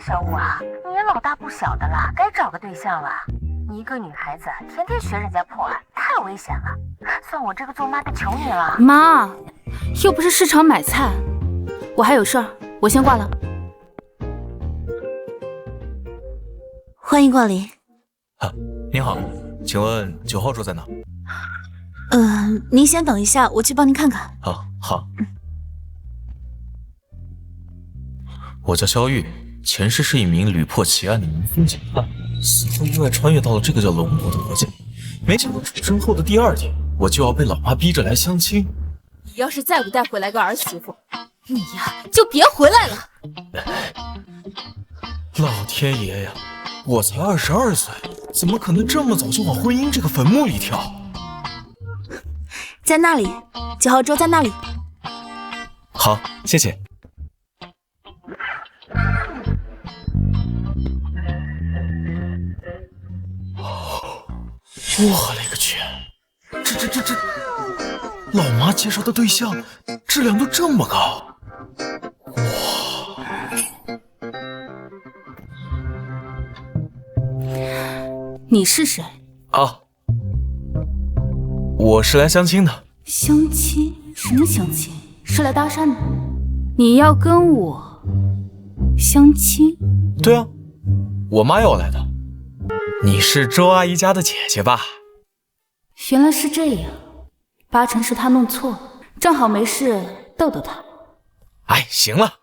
小五啊，你也老大不小的了，该找个对象了。你一个女孩子，天天学人家破案，太危险了。算我这个做妈的求你了。妈，又不是市场买菜，我还有事儿，我先挂了。欢迎光临。您好，请问9号桌在哪？您先等一下，我去帮您看看。好。我叫肖玉，前世是一名屡破奇案的民风警探，死后意外穿越到了这个叫龙国的国家。没想到出生后的第2天，我就要被老妈逼着来相亲。你要是再不带回来个儿媳妇，你呀就别回来了。老天爷呀，我才22岁，怎么可能这么早就往婚姻这个坟墓里跳？在那里，9号桌在那里。好，谢谢。我勒个去！这，老妈介绍的对象质量都这么高，哇！你是谁？啊，我是来相亲的。相亲？什么相亲？是来搭讪的？你要跟我相亲？对啊，我妈要来的。你是周阿姨家的姐姐吧？原来是这样，8成是她弄错了，正好没事逗逗她。哎，行了，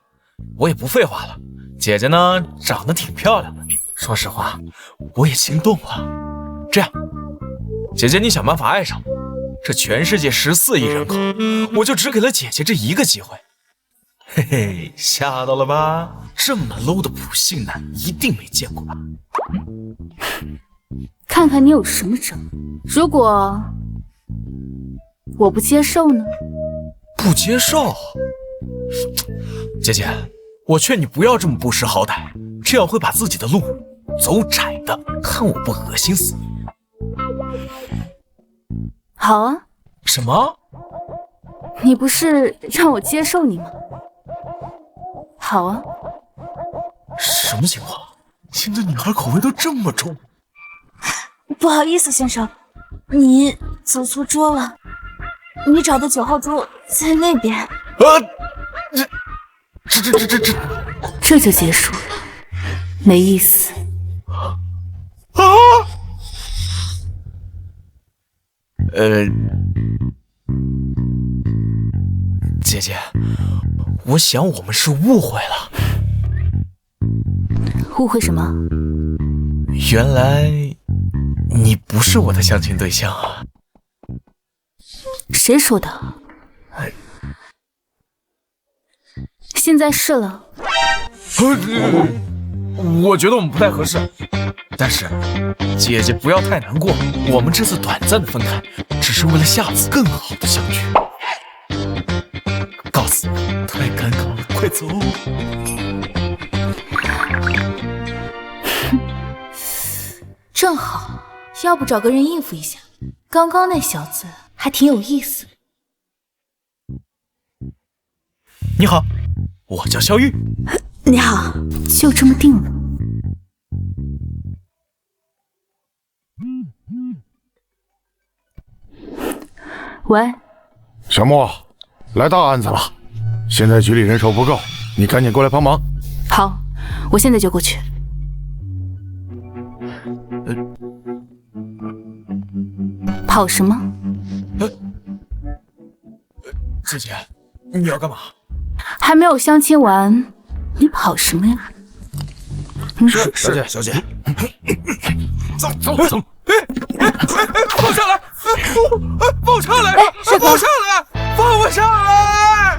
我也不废话了。姐姐呢，长得挺漂亮的，说实话，我也心动了。这样，姐姐你想办法爱上我，这全世界14亿人口，我就只给了姐姐这一个机会。嘿嘿，吓到了吧？这么 low 的普信男一定没见过吧？看看你有什么整。如果我不接受呢？不接受？姐姐，我劝你不要这么不识好歹，这样会把自己的路走窄的，看我不恶心死你。好啊。什么？你不是让我接受你吗？好啊。什么情况？现在女孩口味都这么重？不好意思，先生，你走错桌了，你找的9号桌在那边。这就结束了，没意思。姐姐，我想我们是误会了。误会什么？原来你不是我的相亲对象啊。谁说的？现在是了。我觉得我们不太合适，但是姐姐不要太难过，我们这次短暂的分开，只是为了下次更好的相聚。告辞，太尴尬了，快走。正好，要不找个人应付一下。刚刚那小子还挺有意思。你好，我叫肖玉。你好。就这么定了。喂，小莫，来大案子了，现在局里人手不够，你赶紧过来帮忙。好，我现在就过去。跑什么？姐姐，你要干嘛？还没有相亲完，你跑什么呀？是，小姐。走。放下来！放下来！放下来！放我下来！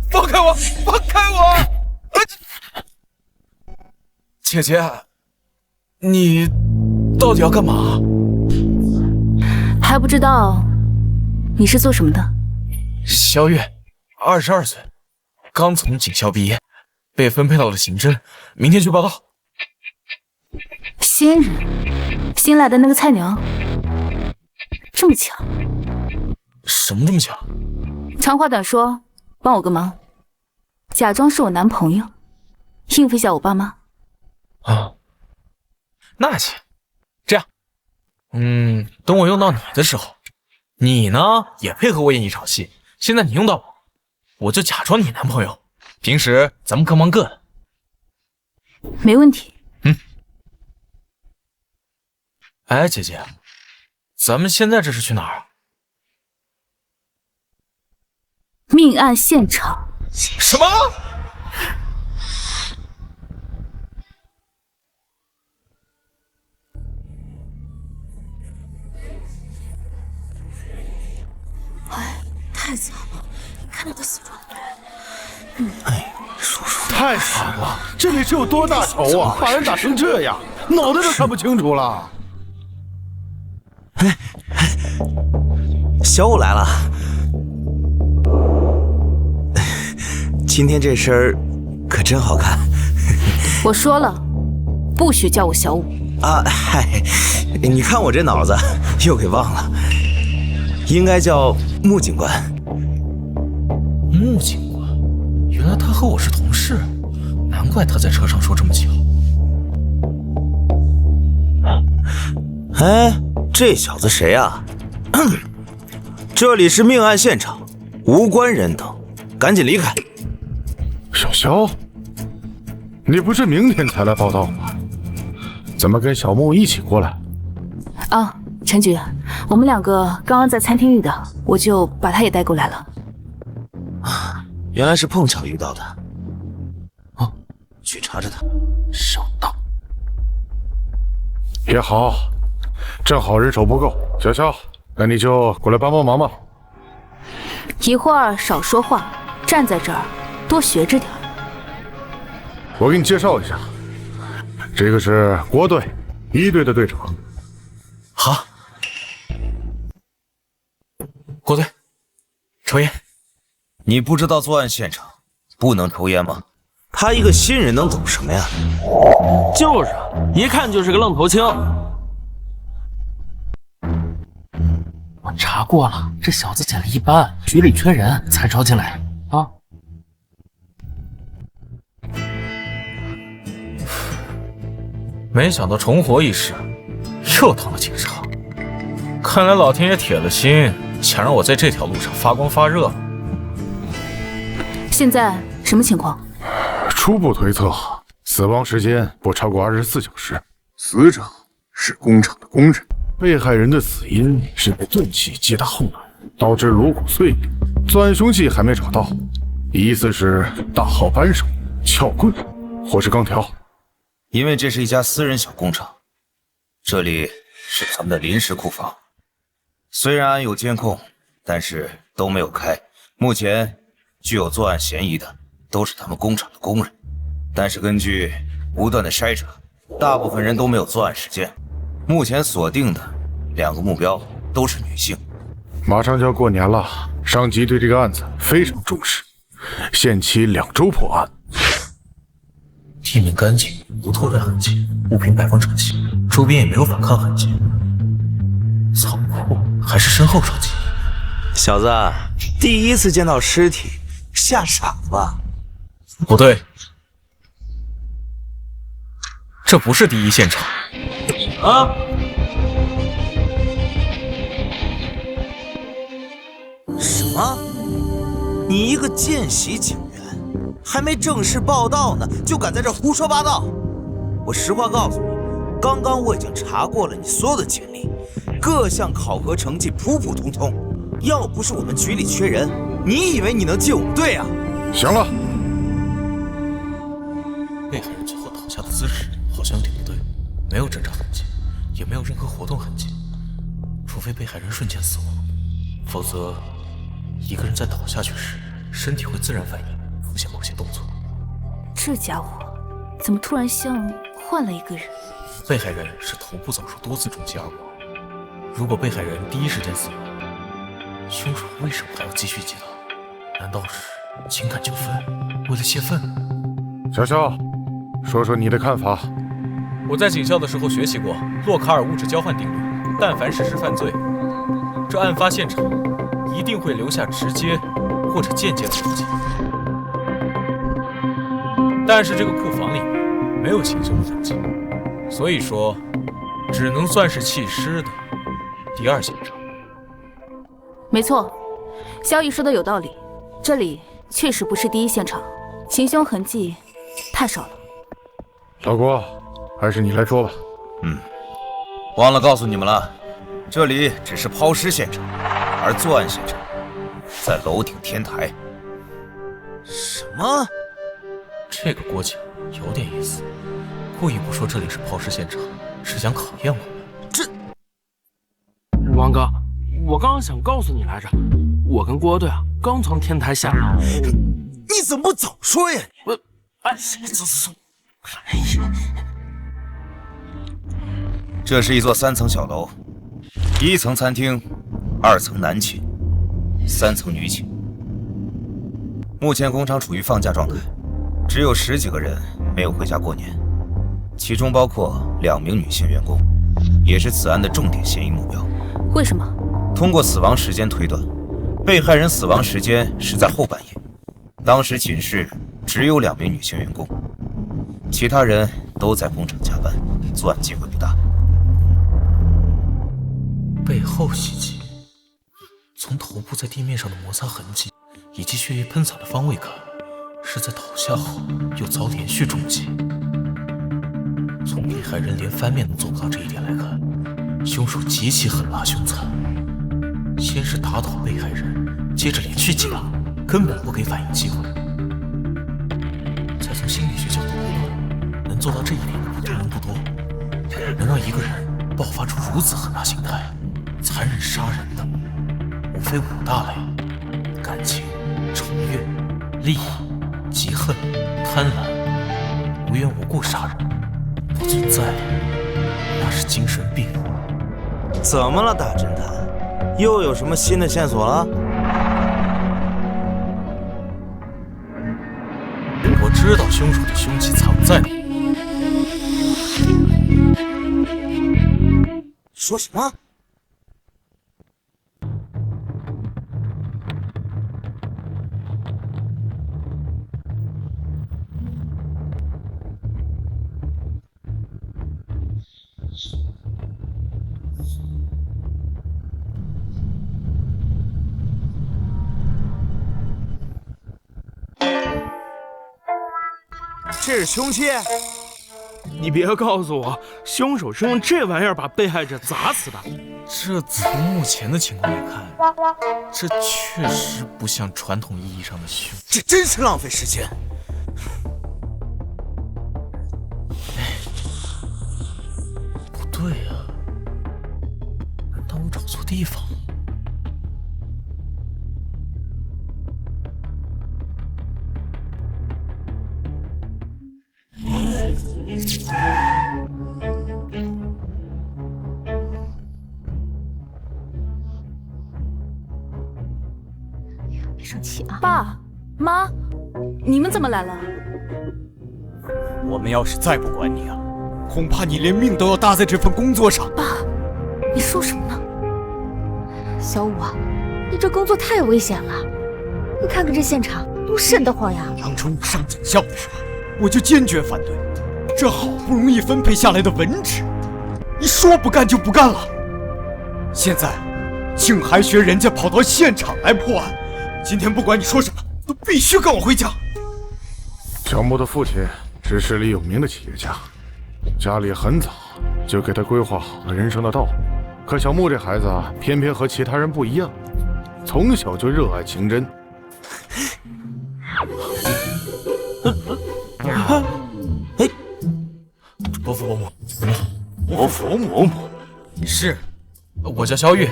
放开我！放开我！姐姐，你到底要干嘛？还不知道你是做什么的？肖月，22岁，刚从警校毕业，被分配到了刑侦，明天去报道。新人，新来的那个菜鸟，这么巧？什么这么巧？长话短说，帮我个忙。假装是我男朋友，应付一下我爸妈。啊，那行，这样，等我用到你的时候，你呢也配合我演一场戏。现在你用到我，我就假装你男朋友，平时咱们各忙各的。没问题。哎，姐姐，咱们现在这是去哪儿啊？命案现场。什么？太惨了，你看到他死状。叔叔，太惨了！这里是有多大仇啊？把人打成这样，脑袋都看不清楚了。小五来了，今天这身儿可真好看。我说了，不许叫我小五啊！嗨，你看我这脑子又给忘了，应该叫穆警官。穆警官，原来他和我是同事，难怪他在车上说这么巧。哎，这小子谁啊？这里是命案现场，无关人等，赶紧离开。小肖，你不是明天才来报道吗？怎么跟小木一起过来？啊，陈局，我们两个刚刚在餐厅遇到，我就把他也带过来了。原来是碰巧遇到的。哦，去查查他。上当。也好，正好人手不够。小肖，那你就过来帮帮忙吧。一会儿少说话，站在这儿多学着点。我给你介绍一下，这个是国队1队的队长。好，国队，抽烟。你不知道作案现场不能抽烟吗？他一个新人能懂什么呀？就是，一看就是个愣头青。我查过了，这小子简历一般，局里缺人才招进来啊。没想到重活一世，又当了警察。看来老天爷铁了心，想让我在这条路上发光发热。现在什么情况？初步推测，死亡时间不超过24小时。死者是工厂的工人，被害人的死因是被钝器击打后脑，导致颅骨碎裂。作案凶器还没找到，疑似是大号扳手、撬棍或是钢条。因为这是一家私人小工厂，这里是他们的临时库房。虽然安有监控，但是都没有开。目前具有作案嫌疑的都是他们工厂的工人，但是根据不断的筛查，大部分人都没有作案时间。目前锁定的2个目标都是女性。马上就要过年了，上级对这个案子非常重视，限期2周破案。地面干净，无拖拽痕迹，物品摆放整齐，周边也没有反抗痕迹。仓库还是身后手机。小子，第一次见到尸体，吓傻了。不对，这不是第一现场。啊！什么？你一个见习警员，还没正式报到呢，就敢在这胡说八道？我实话告诉你，刚刚我已经查过了你所有的简历，各项考核成绩普普通通。要不是我们局里缺人，你以为你能进我们队啊？行了，被害人最后倒下的姿势好像有点不对，没有挣扎痕迹，也没有任何活动痕迹，除非被害人瞬间死亡，否则一个人在倒下去时，身体会自然反应，出现某些动作。这家伙怎么突然像换了一个人？被害人是头部遭受多次重击而亡，如果被害人第一时间死亡，凶手为什么还要继续击打？难道是情感纠纷，为了泄愤？小肖，说说你的看法。我在警校的时候学习过洛卡尔物质交换定律，但凡实施犯罪，这案发现场一定会留下直接或者间接的痕迹。但是这个库房里没有清修的痕迹，所以说只能算是弃尸的第二现场。没错，萧逸说的有道理，这里确实不是第一现场，行凶痕迹太少了。老郭，还是你来说吧。忘了告诉你们了，这里只是抛尸现场，而作案现场在楼顶天台。什么？这个郭靖有点意思，故意不说这里是抛尸现场，是想考验我们。王哥，我刚刚想告诉你来着，我跟郭队刚从天台下来。你怎么不早说呀？走。这是一座3层小楼，1层餐厅，2层男寝，3层女寝。目前工厂处于放假状态，只有10几个人没有回家过年，其中包括2名女性员工，也是此案的重点嫌疑目标。为什么？通过死亡时间推断，被害人死亡时间是在后半夜，当时寝室只有2名女性员工，其他人都在工厂加班，作案机会不大。背后袭击，从头部在地面上的摩擦痕迹以及血液喷洒的方位看，是在倒下后又遭连续重击。从被害人连翻面都做不到这一点来看，凶手极其狠辣凶残。先是打倒被害人，接着连续击打，根本不给反应机会。再从心理学角度推断，能做到这一点的普通人不多，能让一个人爆发出如此狠辣形态、残忍杀人的，无非5大类：感情、仇怨、利益、嫉恨、贪婪，无缘无故杀人，不存在的那是精神病。怎么了，大侦探？又有什么新的线索了？我知道凶手的凶器藏在哪。说什么？这是凶器？你别告诉我，凶手是用这玩意儿把被害者砸死的。这从目前的情况来看，这确实不像传统意义上的凶。这真是浪费时间。不对呀，难道我找错地方了？别生气啊！爸妈，你们怎么来了？我们要是再不管你啊，恐怕你连命都要搭在这份工作上。爸，你说什么呢？小五啊，你这工作太危险了，你看看这现场多瘆得慌呀！当初你上警校的时候，我就坚决反对。这好不容易分配下来的文职，你说不干就不干了。现在竟还学人家跑到现场来破案，今天不管你说什么，都必须跟我回家。小木的父亲是市里有名的企业家，家里很早就给他规划好了人生的道路。可小木这孩子啊，偏偏和其他人不一样，从小就热爱情侦。伯父伯母，伯父伯母，是，我叫萧玉，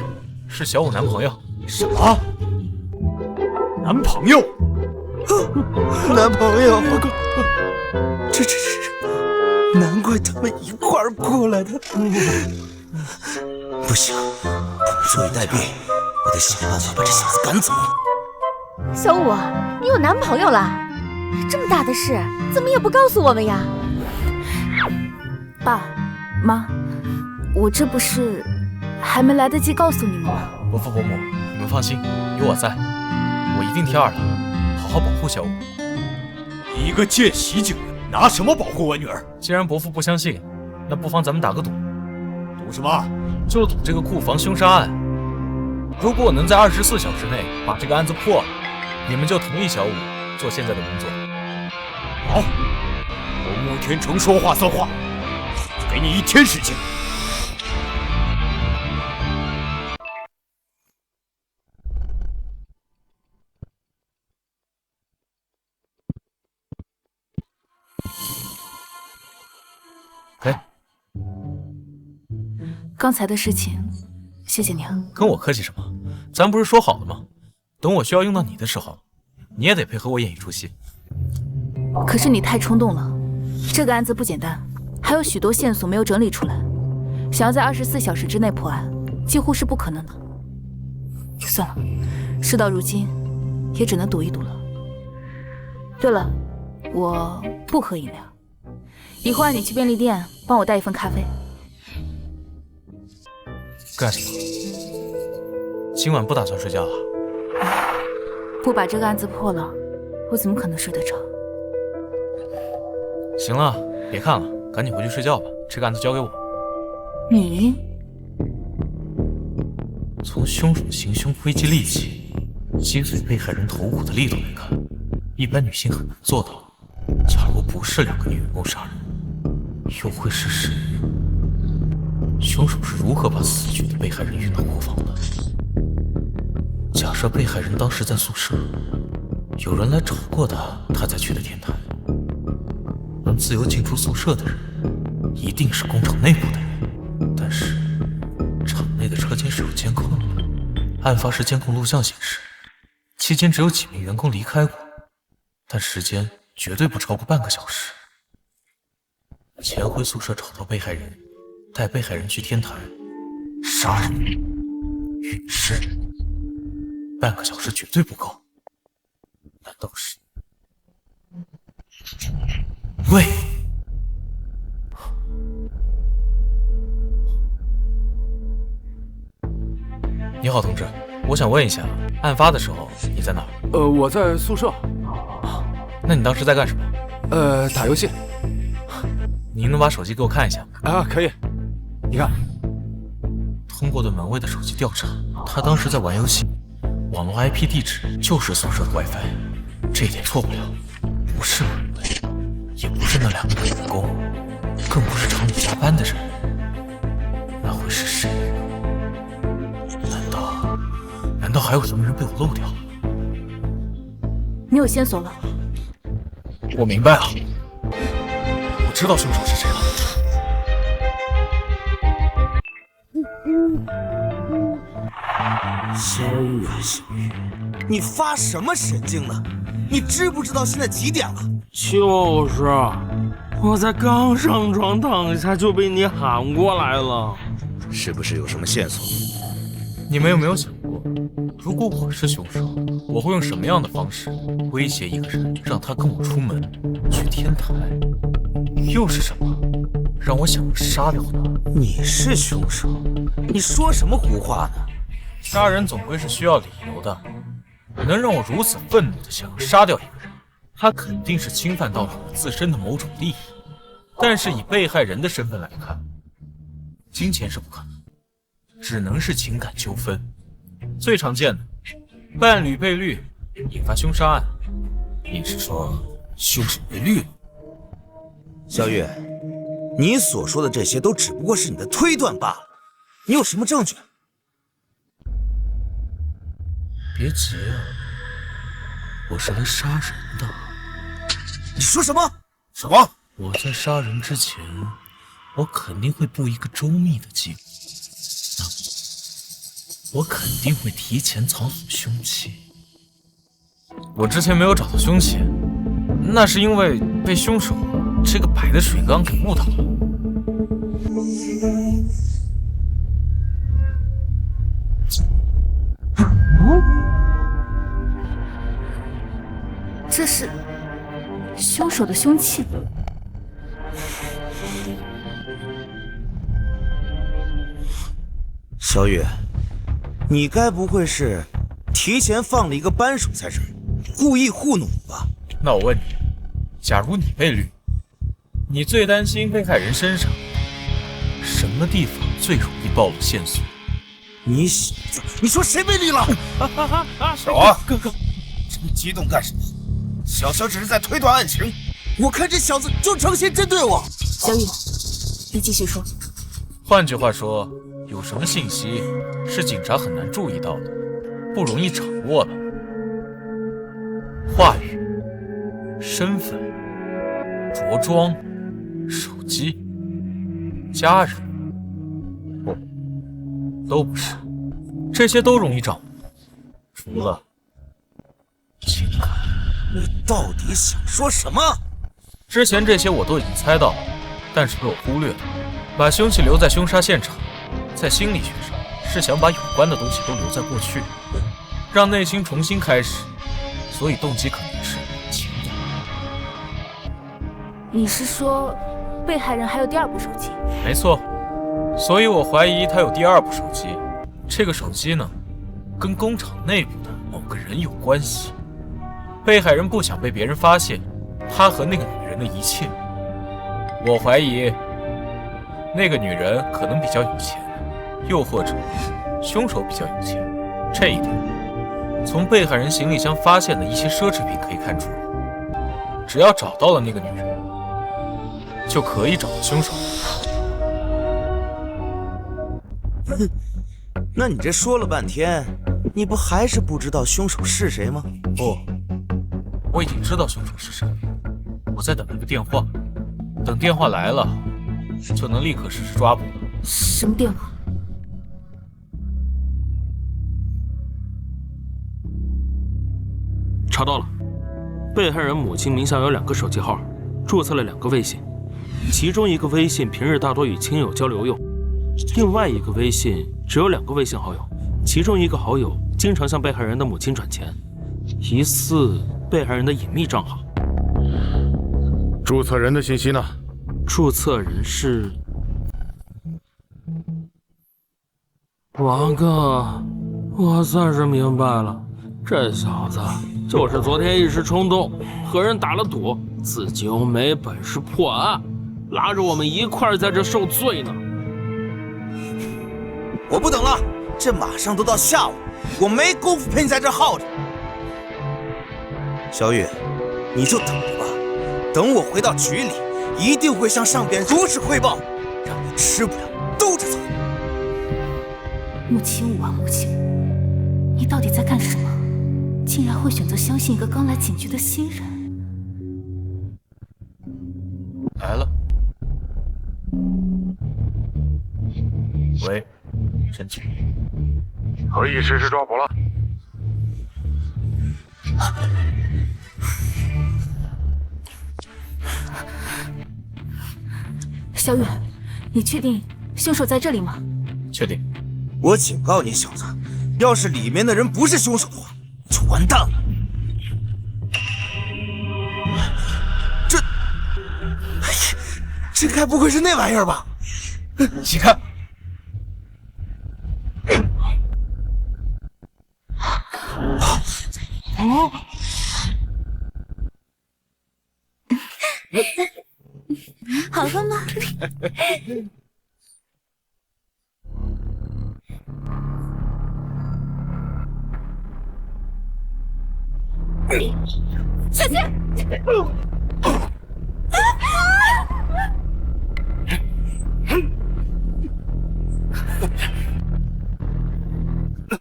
是小五男朋友。什么？男朋友？男朋友？这，难怪他们一块儿过来的。不行，不能坐以待毙，我得想办法把这小子赶走。小五，你有男朋友了？这么大的事，怎么也不告诉我们呀？爸妈，我这不是还没来得及告诉你们吗？伯父伯母，你们放心，有我在，我一定听二的，好好保护小五。一个见习警员，拿什么保护我女儿？既然伯父不相信，那不妨咱们打个赌。赌什么？就赌这个库房凶杀案。如果我能在24小时内把这个案子破了，你们就同意小五做现在的工作。好，我穆天成说话算话，给你1天时间。刚才的事情，谢谢你啊。跟我客气什么？咱不是说好了吗？等我需要用到你的时候，你也得配合我演一出戏。可是你太冲动了，这个案子不简单，还有许多线索没有整理出来，想要在24小时之内破案，几乎是不可能的。算了，事到如今，也只能赌一赌了。对了，我不喝饮料，以后让你去便利店帮我带一份咖啡。干什么？今晚不打算睡觉啊？不把这个案子破了，我怎么可能睡得着？行了，别看了，赶紧回去睡觉吧。这个案子交给我。你从凶手行凶挥击利器、击碎被害人头骨的力度来看，一般女性很难做到。假如不是2个女员工杀人，又会是谁？凶手是如何把死去的被害人运到库房的？假设被害人当时在宿舍，有人来找过他才去的天台。能自由进出宿舍的人，一定是工厂内部的人。但是，厂内的车间是有监控的，案发时监控录像显示，期间只有几名员工离开过，但时间绝对不超过半个小时。潜回宿舍找到被害人，带被害人去天台，杀人、陨尸，半个小时绝对不够。难道是？喂，你好，同志，我想问一下，案发的时候你在哪儿？我在宿舍。那你当时在干什么？打游戏。您能把手机给我看一下吗？啊，可以。你看，通过对门卫的手机调查，他当时在玩游戏，网络 IP 地址就是宿舍的 WiFi， 这一点错不了。不是门卫，也不是那2个女员工，更不是厂里加班的人，那会是谁呢？难道还有什么人被我漏掉了？你有线索了？我明白了，我知道凶手是谁了。小雨，你发什么神经呢？你知不知道现在几点了？就是，我才刚上床躺下就被你喊过来了。是不是有什么线索？你们有没有想过，如果我是凶手，我会用什么样的方式威胁一个人，让他跟我出门去天台？又是什么让我想杀掉他？你是凶手？你说什么胡话呢？杀人总归是需要理由的，能让我如此愤怒的想要杀掉一个人，他肯定是侵犯到了我自身的某种利益。但是以被害人的身份来看，金钱是不可能，只能是情感纠纷。最常见的，伴侣被绿引发凶杀案。你是说凶手被绿了？小雨，你所说的这些都只不过是你的推断罢了，你有什么证据？别急啊，我是来杀人的。你说什么？什么？我在杀人之前，我肯定会布一个周密的计划。那么，我肯定会提前藏损凶器。我之前没有找到凶器，那是因为被凶手这个摆的水缸给误导了。这是凶手的凶器。小雨，你该不会是提前放了一个扳手在这儿，故意糊弄我吧？那我问你，假如你被绿，你最担心被害人身上什么地方最容易暴露线索？你小子，你说谁被绿了？小王，哥哥，这么激动干什么？小小只是在推断案情。我看这小子就诚心针对我。小雨，你继续说。换句话说，有什么信息是警察很难注意到的，不容易掌握的？话语、身份、着装、手机、家人，不，都不是，这些都容易掌握，除了情感。你到底想说什么？之前这些我都已经猜到了，但是被我忽略了。把凶器留在凶杀现场，在心理学上是想把有关的东西都留在过去，让内心重新开始，所以动机肯定是情感。你是说被害人还有第二部手机？没错，所以我怀疑他有第二部手机。这个手机呢，跟工厂内部的某个人有关系。被害人不想被别人发现他和那个女人的一切。我怀疑那个女人可能比较有钱，又或者凶手比较有钱。这一点从被害人行李箱发现的一些奢侈品可以看出来。只要找到了那个女人，就可以找到凶手。那你这说了半天，你不还是不知道凶手是谁吗？不，我已经知道凶手是谁。我在等一个电话，等电话来了，就能立刻实施抓捕。什么电话？查到了，被害人母亲名下有2个手机号，注册了2个微信，其中一个微信平日大多与亲友交流用，另外一个微信只有2个微信好友，其中一个好友经常向被害人的母亲转钱，疑似被害人的隐秘账号。注册人的信息呢？注册人是王哥，我算是明白了，这小子就是昨天一时冲动和人打了赌，自己又没本事破案，拉着我们一块儿在这受罪呢。我不等了，这马上都到下午，我没工夫陪你在这耗着。小雨，你就等着吧，等我回到局里，一定会向上边如实汇报，让你吃不了兜着走。穆青武啊，穆青武，你到底在干什么？竟然会选择相信一个刚来警局的新人？来了。喂，陈警，可以实施抓捕了。小雨，你确定凶手在这里吗？确定。我警告你小子，要是里面的人不是凶手的话，就完蛋了。这该不会是那玩意儿吧？细看。好看吗？小心！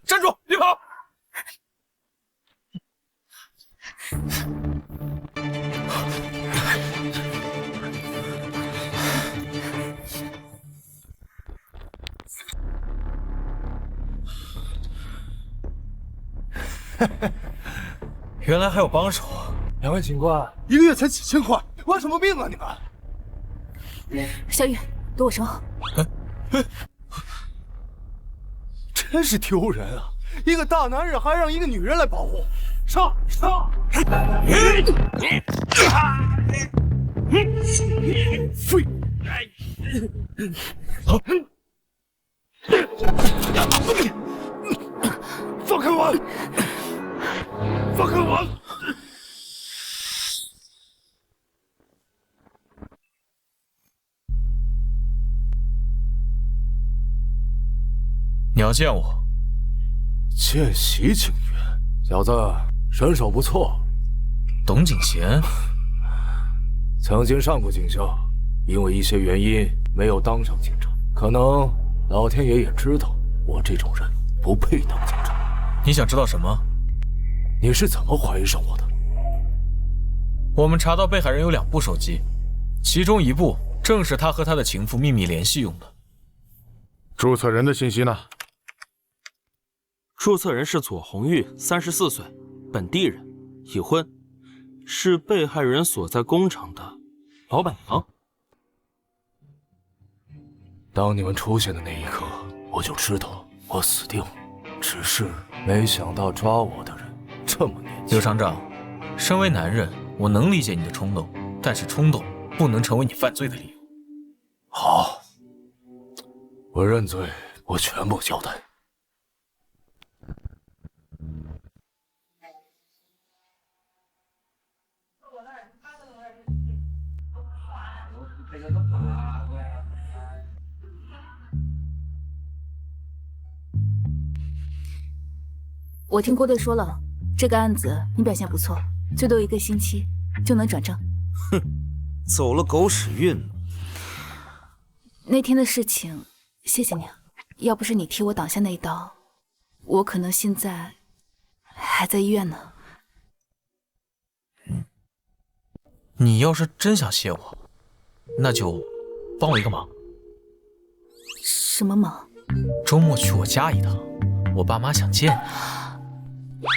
站住！别跑！原来还有帮手啊！2位警官，一个月才几千块，玩什么命啊你们？小雨，躲我身后。真是丢人啊！一个大男人还让一个女人来保护，上！废！放开我！放开我！要见我？见习警员，小子身手不错。董景贤曾经上过警校，因为一些原因没有当上警察。可能老天爷也知道我这种人不配当警察。你想知道什么？你是怎么怀疑上我的？我们查到被害人有2部手机，其中1部正是他和他的情妇秘密联系用的。注册人的信息呢？注册人是左红玉，34岁，本地人，已婚，是被害人所在工厂的老板娘。当你们出现的那一刻，我就知道我死定了。只是没想到抓我的人这么年轻。刘厂长，身为男人，我能理解你的冲动，但是冲动不能成为你犯罪的理由。好，我认罪，我全部交代。我听郭队说了，这个案子你表现不错，最多1个星期就能转正。哼，走了狗屎运了。那天的事情，谢谢你啊，要不是你替我挡下那一刀，我可能现在还在医院呢。你要是真想谢我，那就帮我一个忙。什么忙？周末去我家一趟，我爸妈想见你。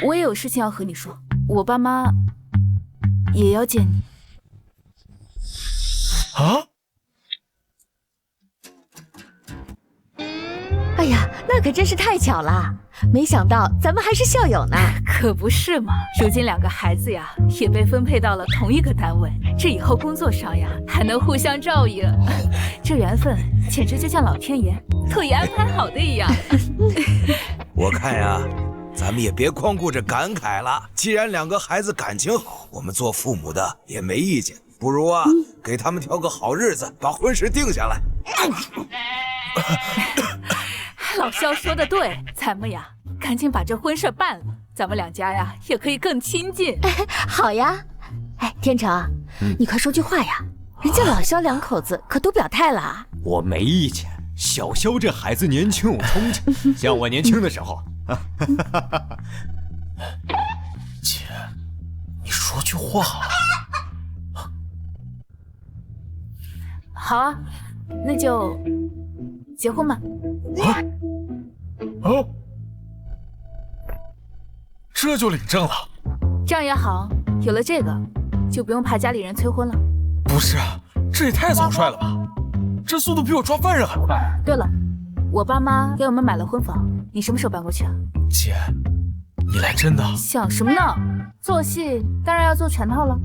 我也有事情要和你说，我爸妈也要见你。啊？哎呀，那可真是太巧了，没想到咱们还是校友呢。可不是嘛，如今2个孩子呀，也被分配到了同一个单位，这以后工作上呀，还能互相照应，这缘分简直就像老天爷特意安排好的一样。我看呀，咱们也别光顾着感慨了。既然2个孩子感情好，我们做父母的也没意见。不如啊，给他们挑个好日子，把婚事定下来。老肖说的对，咱们呀，赶紧把这婚事办了，咱们2家呀，也可以更亲近。好呀，哎，天成，你快说句话呀，人家老肖2口子可都表态了。我没意见，小肖这孩子年轻有冲劲，像我年轻的时候。姐，你说句话。好啊，那就结婚吧。这就领证了？这样也好，有了这个，就不用怕家里人催婚了。不是，这也太草率了吧！这速度比我抓犯人还快。对了，我爸妈给我们买了婚房，你什么时候搬过去啊？姐，你来真的？想什么呢？做戏当然要做全套了。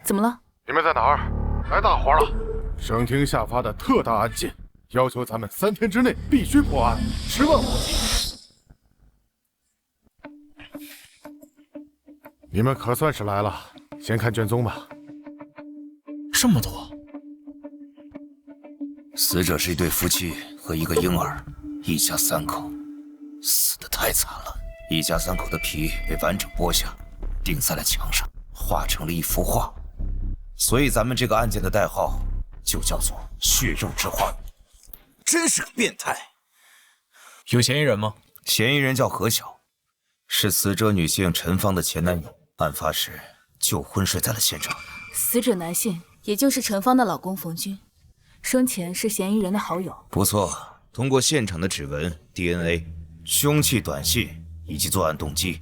怎么了？你们在哪儿？来大活了！省厅下发的特大案件，要求咱们3天之内必须破案，10万火急。你们可算是来了，先看卷宗吧。这么多。死者是一对夫妻和1个婴儿，一家3口，死得太惨了。一家3口的皮被完整剥下，钉在了墙上，画成了一幅画。所以咱们这个案件的代号就叫做血肉之画。真是个变态。有嫌疑人吗？嫌疑人叫何晓，是死者女性陈芳的前男友，案发时就昏睡在了现场。死者男性，也就是陈芳的老公冯军，生前是嫌疑人的好友。不错，通过现场的指纹、DNA、凶器短信以及作案动机，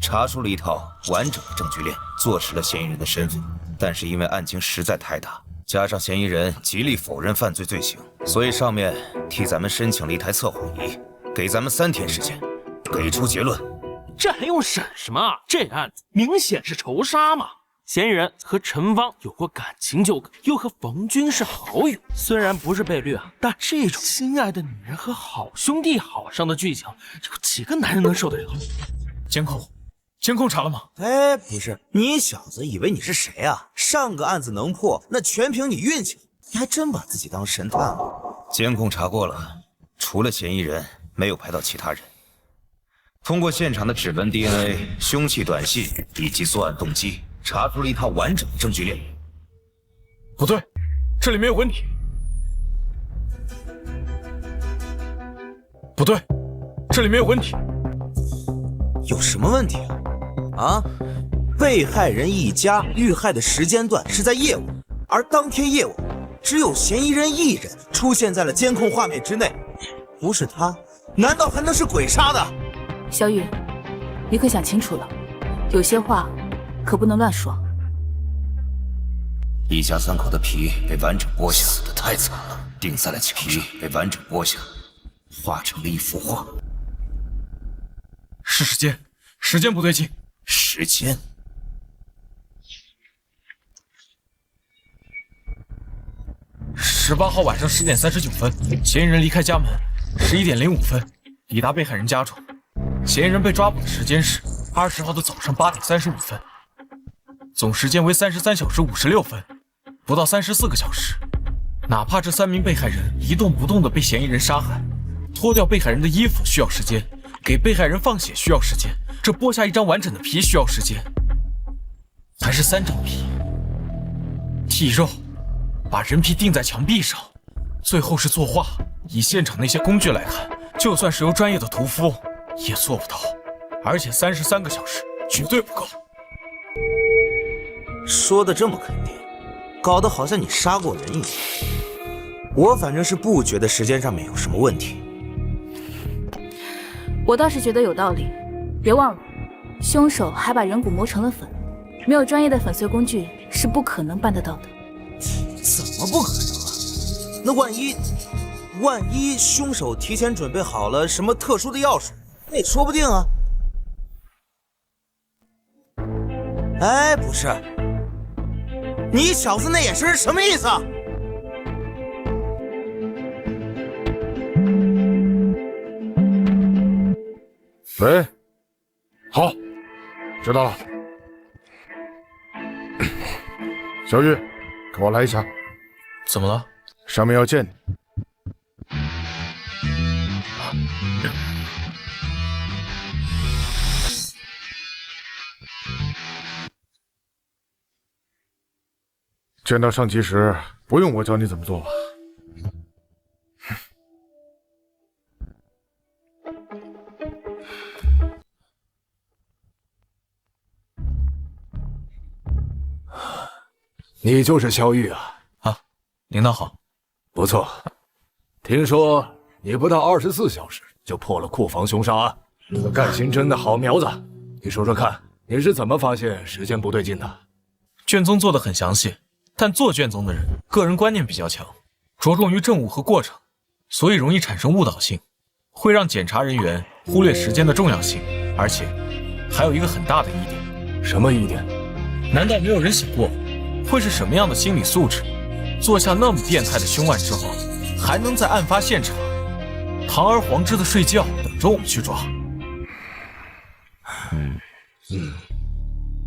查出了一套完整的证据链，坐实了嫌疑人的身份。但是因为案情实在太大，加上嫌疑人极力否认犯罪罪行，所以上面替咱们申请了一台测谎仪，给咱们3天时间，给出结论。这还用审什么？这案子明显是仇杀嘛！嫌疑人和陈芳有过感情纠葛，又和冯军是好友，虽然不是被绿啊，但这种心爱的女人和好兄弟好上的剧情，有几个男人能受得了？监控查了吗？哎，不是，你小子以为你是谁啊？上个案子能破，那全凭你运气，你还真把自己当神探了。监控查过了，除了嫌疑人，没有拍到其他人。通过现场的指纹、DNA、凶器短信以及作案动机，查出了一套完整的证据链。不对，这里面有问题。不对，这里面有问题。有什么问题啊？啊？被害人一家遇害的时间段是在夜晚，而当天夜晚只有嫌疑人一人出现在了监控画面之内，不是他，难道还能是鬼杀的？小雨，你可想清楚了，有些话可不能乱说。一家三口的皮被完整剥下，死得太惨了，钉在了墙上，被完整剥下，画成了一幅画。是时间，时间不对劲。时间。18号晚上10点39分，嫌疑人离开家门；11点05分，抵达被害人家中。嫌疑人被抓捕的时间是20号的早上8点35分，总时间为33小时56分，不到34个小时。哪怕这3名被害人一动不动地被嫌疑人杀害，脱掉被害人的衣服需要时间，给被害人放血需要时间，这剥下一张完整的皮需要时间，还是3张皮，剔肉，把人皮钉在墙壁上，最后是作画。以现场那些工具来看，就算是由专业的屠夫也做不到，而且33个小时绝对不够。说的这么肯定，搞得好像你杀过人一样。我反正是不觉得时间上面有什么问题。我倒是觉得有道理。别忘了，凶手还把人骨磨成了粉，没有专业的粉碎工具是不可能办得到的。怎么不可能啊？那万一凶手提前准备好了什么特殊的药水，那也说不定啊。哎，不是，你小子那眼神是什么意思啊？喂，好，知道了。小玉，跟我来一下。怎么了？上面要见你。见到上级时，不用我教你怎么做吧？你就是萧玉啊？啊，领导好。不错，听说你不到24小时就破了库房凶杀案，是个干刑侦的好苗子。你说说看，你是怎么发现时间不对劲的？卷宗做得很详细，但做卷宗的人个人观念比较强，着重于证物和过程，所以容易产生误导性，会让检查人员忽略时间的重要性。而且还有一个很大的疑点。什么疑点？难道没有人想过，会是什么样的心理素质，做下那么变态的凶案之后，还能在案发现场堂而皇之的睡觉，等着我们去抓？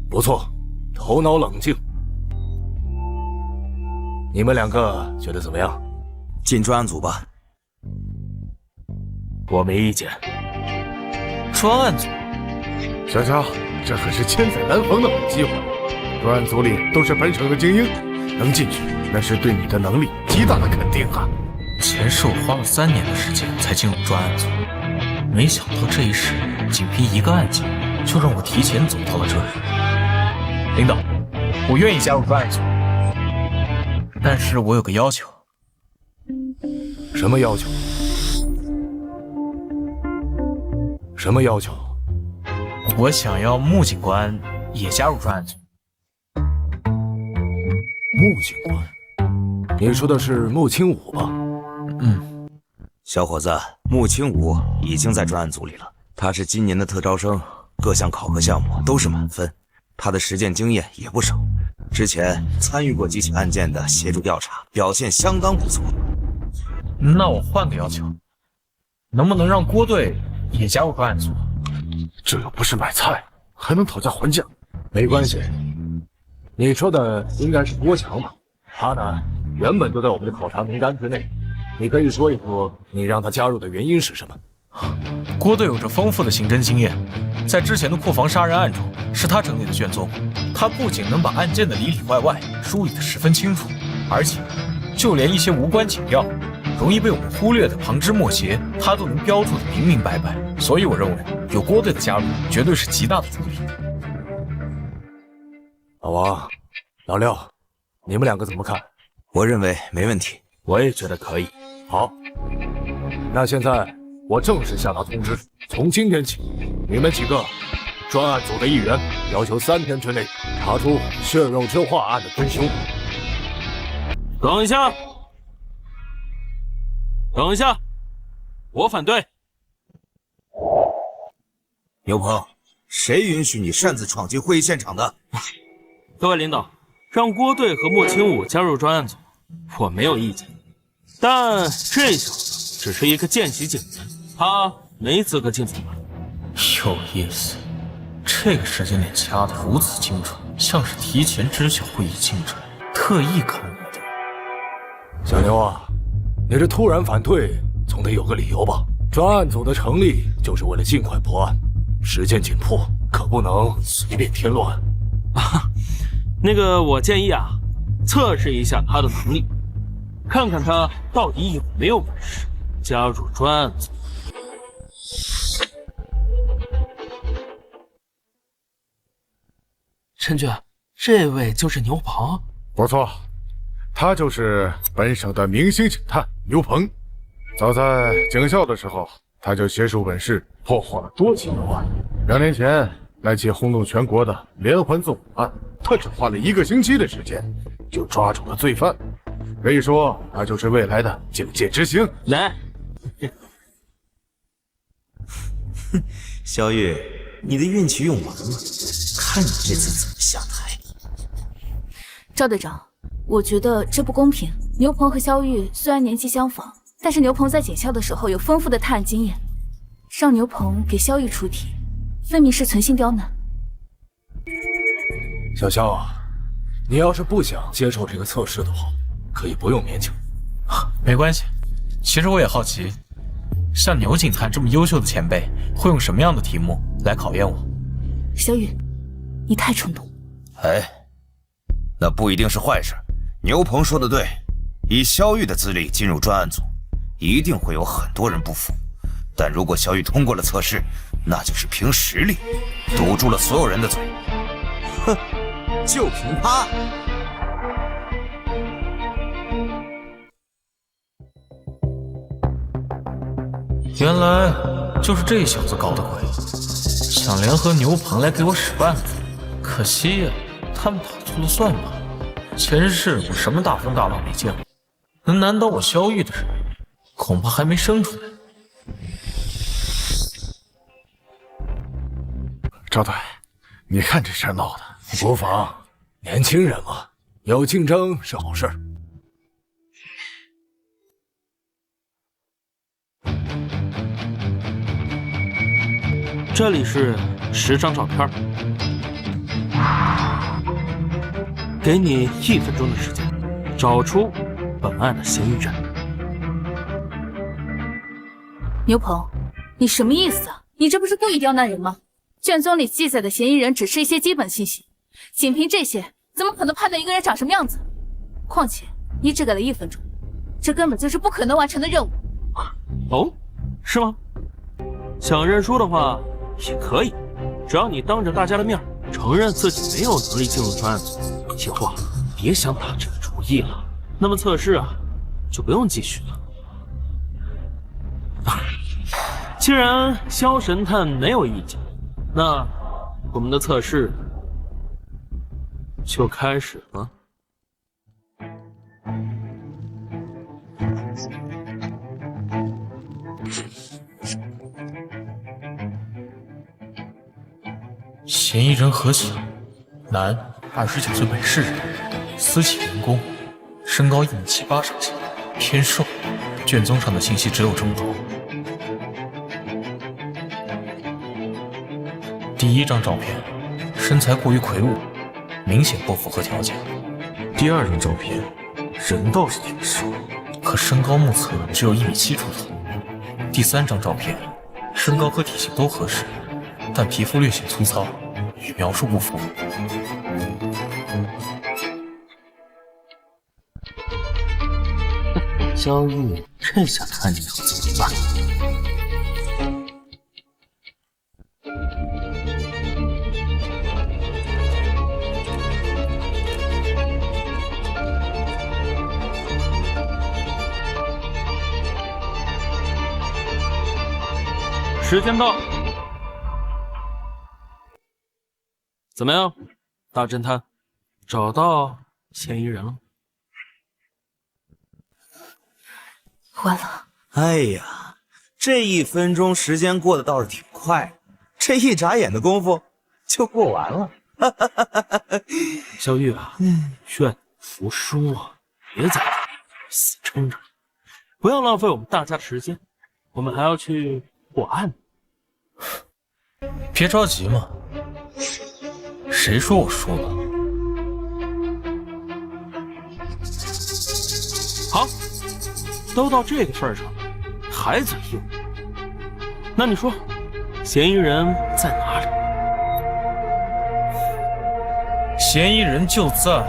不错，头脑冷静。你们两个觉得怎么样？进专案组吧。我没意见。专案组，小乔，这可是千载难逢的好机会。专案组里都是本省的精英，能进去那是对你的能力极大的肯定啊。前世我花了3年的时间才进入专案组，没想到这一世仅凭一个案件就让我提前走到了这里。领导，我愿意加入专案组，但是我有个要求。什么要求？什么要求？我想要穆警官也加入专案组。穆警官？你说的是穆青武吧？小伙子，穆青武已经在专案组里了。他是今年的特招生，各项考核项目都是满分。他的实践经验也不少，之前参与过几起案件的协助调查，表现相当不错。那我换个要求，能不能让郭队也加入专案组？这又不是买菜，还能讨价还价？没关系，你说的应该是郭强吧？他呢，原本就在我们的考察名单之内。你可以说一说你让他加入的原因是什么？郭队有着丰富的刑侦经验，在之前的库房杀人案中，是他整理的卷宗。他不仅能把案件的里里外外梳理得十分清楚，而且就连一些无关紧要、容易被我们忽略的旁枝末节，他都能标注得明明白白。所以我认为，有郭队的加入，绝对是极大的助力。老王、老六，你们两个怎么看？我认为没问题。我也觉得可以。好，那现在我正式下达通知，从今天起，你们几个专案组的一员，要求3天之内查出血肉之化案的真凶。等一下，等一下，我反对。牛鹏，谁允许你擅自闯进会议现场的？各位领导，让郭队和莫清武加入专案组，我没有意见。但这小子只是一个见习警员，他没资格进组吧？有意思，这个时间点掐得如此精准，像是提前知晓会议进程，特意考虑的。小牛啊，你这突然反对，总得有个理由吧？专案组的成立就是为了尽快破案，时间紧迫，可不能随便添乱。那个，我建议啊，测试一下他的能力，看看他到底有没有本事加入专案组。陈局，这位就是牛鹏。不错，他就是本省的明星警探牛鹏。早在警校的时候，他就携手本市，破获了多起诱案。2年前那起轰动全国的连环纵火案，他只花了1个星期的时间就抓住了罪犯，可以说他就是未来的警界之星。来，萧玉，你的运气用完了，看你这次怎么下台。赵队长，我觉得这不公平。牛鹏和萧玉虽然年纪相仿，但是牛鹏在警校的时候有丰富的探案经验，让牛鹏给萧玉出题，分明是存心刁难。小肖啊，你要是不想接受这个测试的话，可以不用勉强。没关系，其实我也好奇，像牛警探这么优秀的前辈，会用什么样的题目来考验我？小雨，你太冲动。哎，那不一定是坏事。牛鹏说的对，以萧玉的资历进入专案组，一定会有很多人不服。但如果萧玉通过了测试，那就是凭实力堵住了所有人的嘴。哼，就凭他。原来就是这小子搞的鬼，想联合牛鹏来给我使绊子。可惜呀，他们打错了算盘。前世我什么大风大浪没见过，能难倒我萧玉的人，恐怕还没生出来。赵队，你看这事儿闹的，不妨，年轻人嘛，有竞争是好事。这里是10张照片，给你1分钟的时间，找出本案的嫌疑人。牛鹏，你什么意思啊？你这不是故意刁难人吗？卷宗里记载的嫌疑人只是一些基本信息，仅凭这些，怎么可能判断一个人长什么样子？况且你只给了1分钟，这根本就是不可能完成的任务。哦，是吗？想认输的话也可以，只要你当着大家的面承认自己没有能力进入专案组，以后啊别想打这个主意了。那么测试啊就不用继续了。既然萧神探没有意见，那我们的测试就开始了。嫌疑人何晓，男，29岁，本市人，私企员工，身高1米78上下，偏瘦。卷宗上的信息只有这么多。第1张照片，身材过于魁梧，明显不符合条件。第2张照片，人倒是挺瘦，可身高目测只有1.7米出头。第3张照片，身高和体型都合适，但皮肤略显粗糙，与描述不符。萧玉，这下看你要怎么办？时间到，怎么样，大侦探，找到嫌疑人了？完了！哎呀，这1分钟时间过得倒是挺快，这一眨眼的功夫就过完了。小玉啊，劝服输啊，别在这死撑着，不要浪费我们大家的时间，我们还要去破案。别着急嘛，谁说我输了？好，都到这个份上了，还嘴硬？那你说，嫌疑人在哪里？嫌疑人就在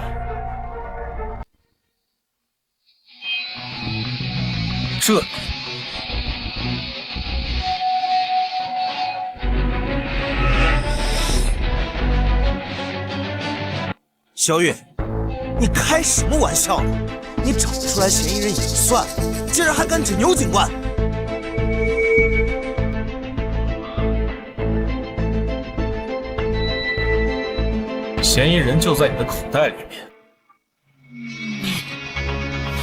这里。萧月，你开什么玩笑呢？你找不出来嫌疑人也就算了，竟然还敢整牛警官！嫌疑人就在你的口袋里面。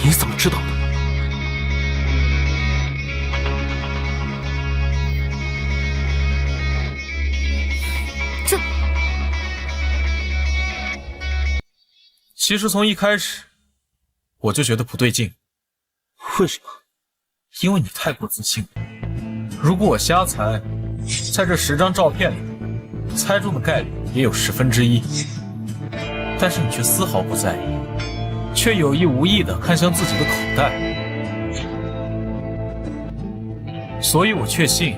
你怎么知道的？这……其实从一开始我就觉得不对劲。为什么？因为你太过自信了。如果我瞎猜，在这10张照片里，猜中的概率也有1/10。但是你却丝毫不在意，却有意无意地看向自己的口袋。所以我确信，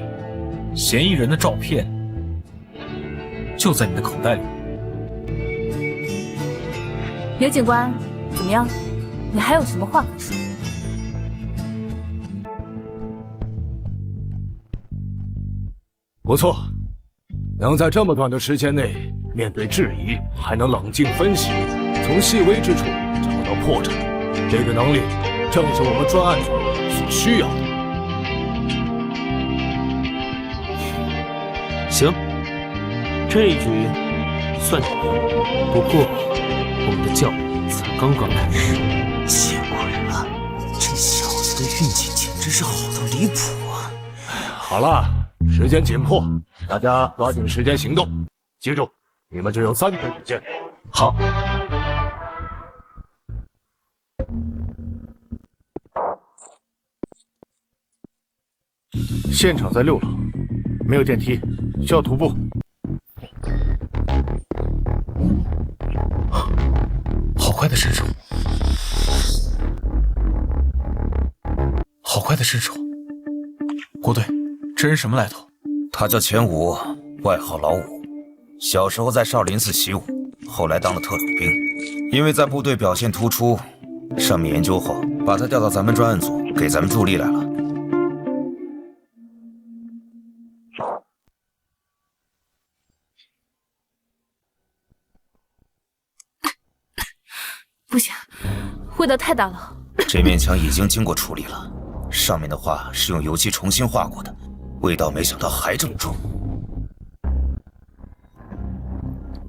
嫌疑人的照片就在你的口袋里。刘警官，怎么样？你还有什么话可说？不错，能在这么短的时间内面对质疑，还能冷静分析，从细微之处找到破绽，这个能力正是我们专案组所需要的。行，这一局算你赢。不过，我们的较量才刚刚开始。见鬼了，这小子的运气简直是好到离谱啊！好了，时间紧迫，大家抓紧时间行动。记住，你们只有3天时间。好。现场在6楼，没有电梯，需要徒步。好快的身手，好快的身手。郭队，这人什么来头？他叫钱武，外号老五，小时候在少林寺习武，后来当了特种兵。因为在部队表现突出，上面研究后把他调到咱们专案组，给咱们助力来了。不行，味道太大了。这面墙已经经过处理了，上面的画是用油漆重新画过的，味道没想到还这么重。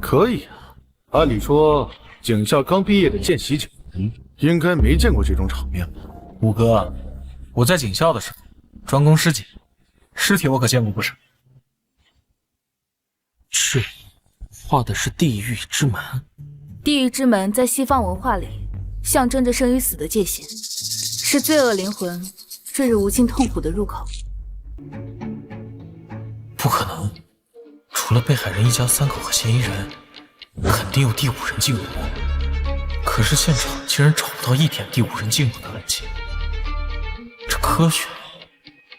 可以啊，按理说警校刚毕业的见习警员应该没见过这种场面吧？五哥，我在警校的时候专攻尸检，尸体我可见过不少。这画的是地狱之门。地狱之门在西方文化里象征着生与死的界限，是罪恶灵魂坠入无尽痛苦的入口。不可能，除了被害人一家3口和嫌疑人，肯定有第5人进入过。可是现场竟然找不到一点第5人进入的痕迹。科学，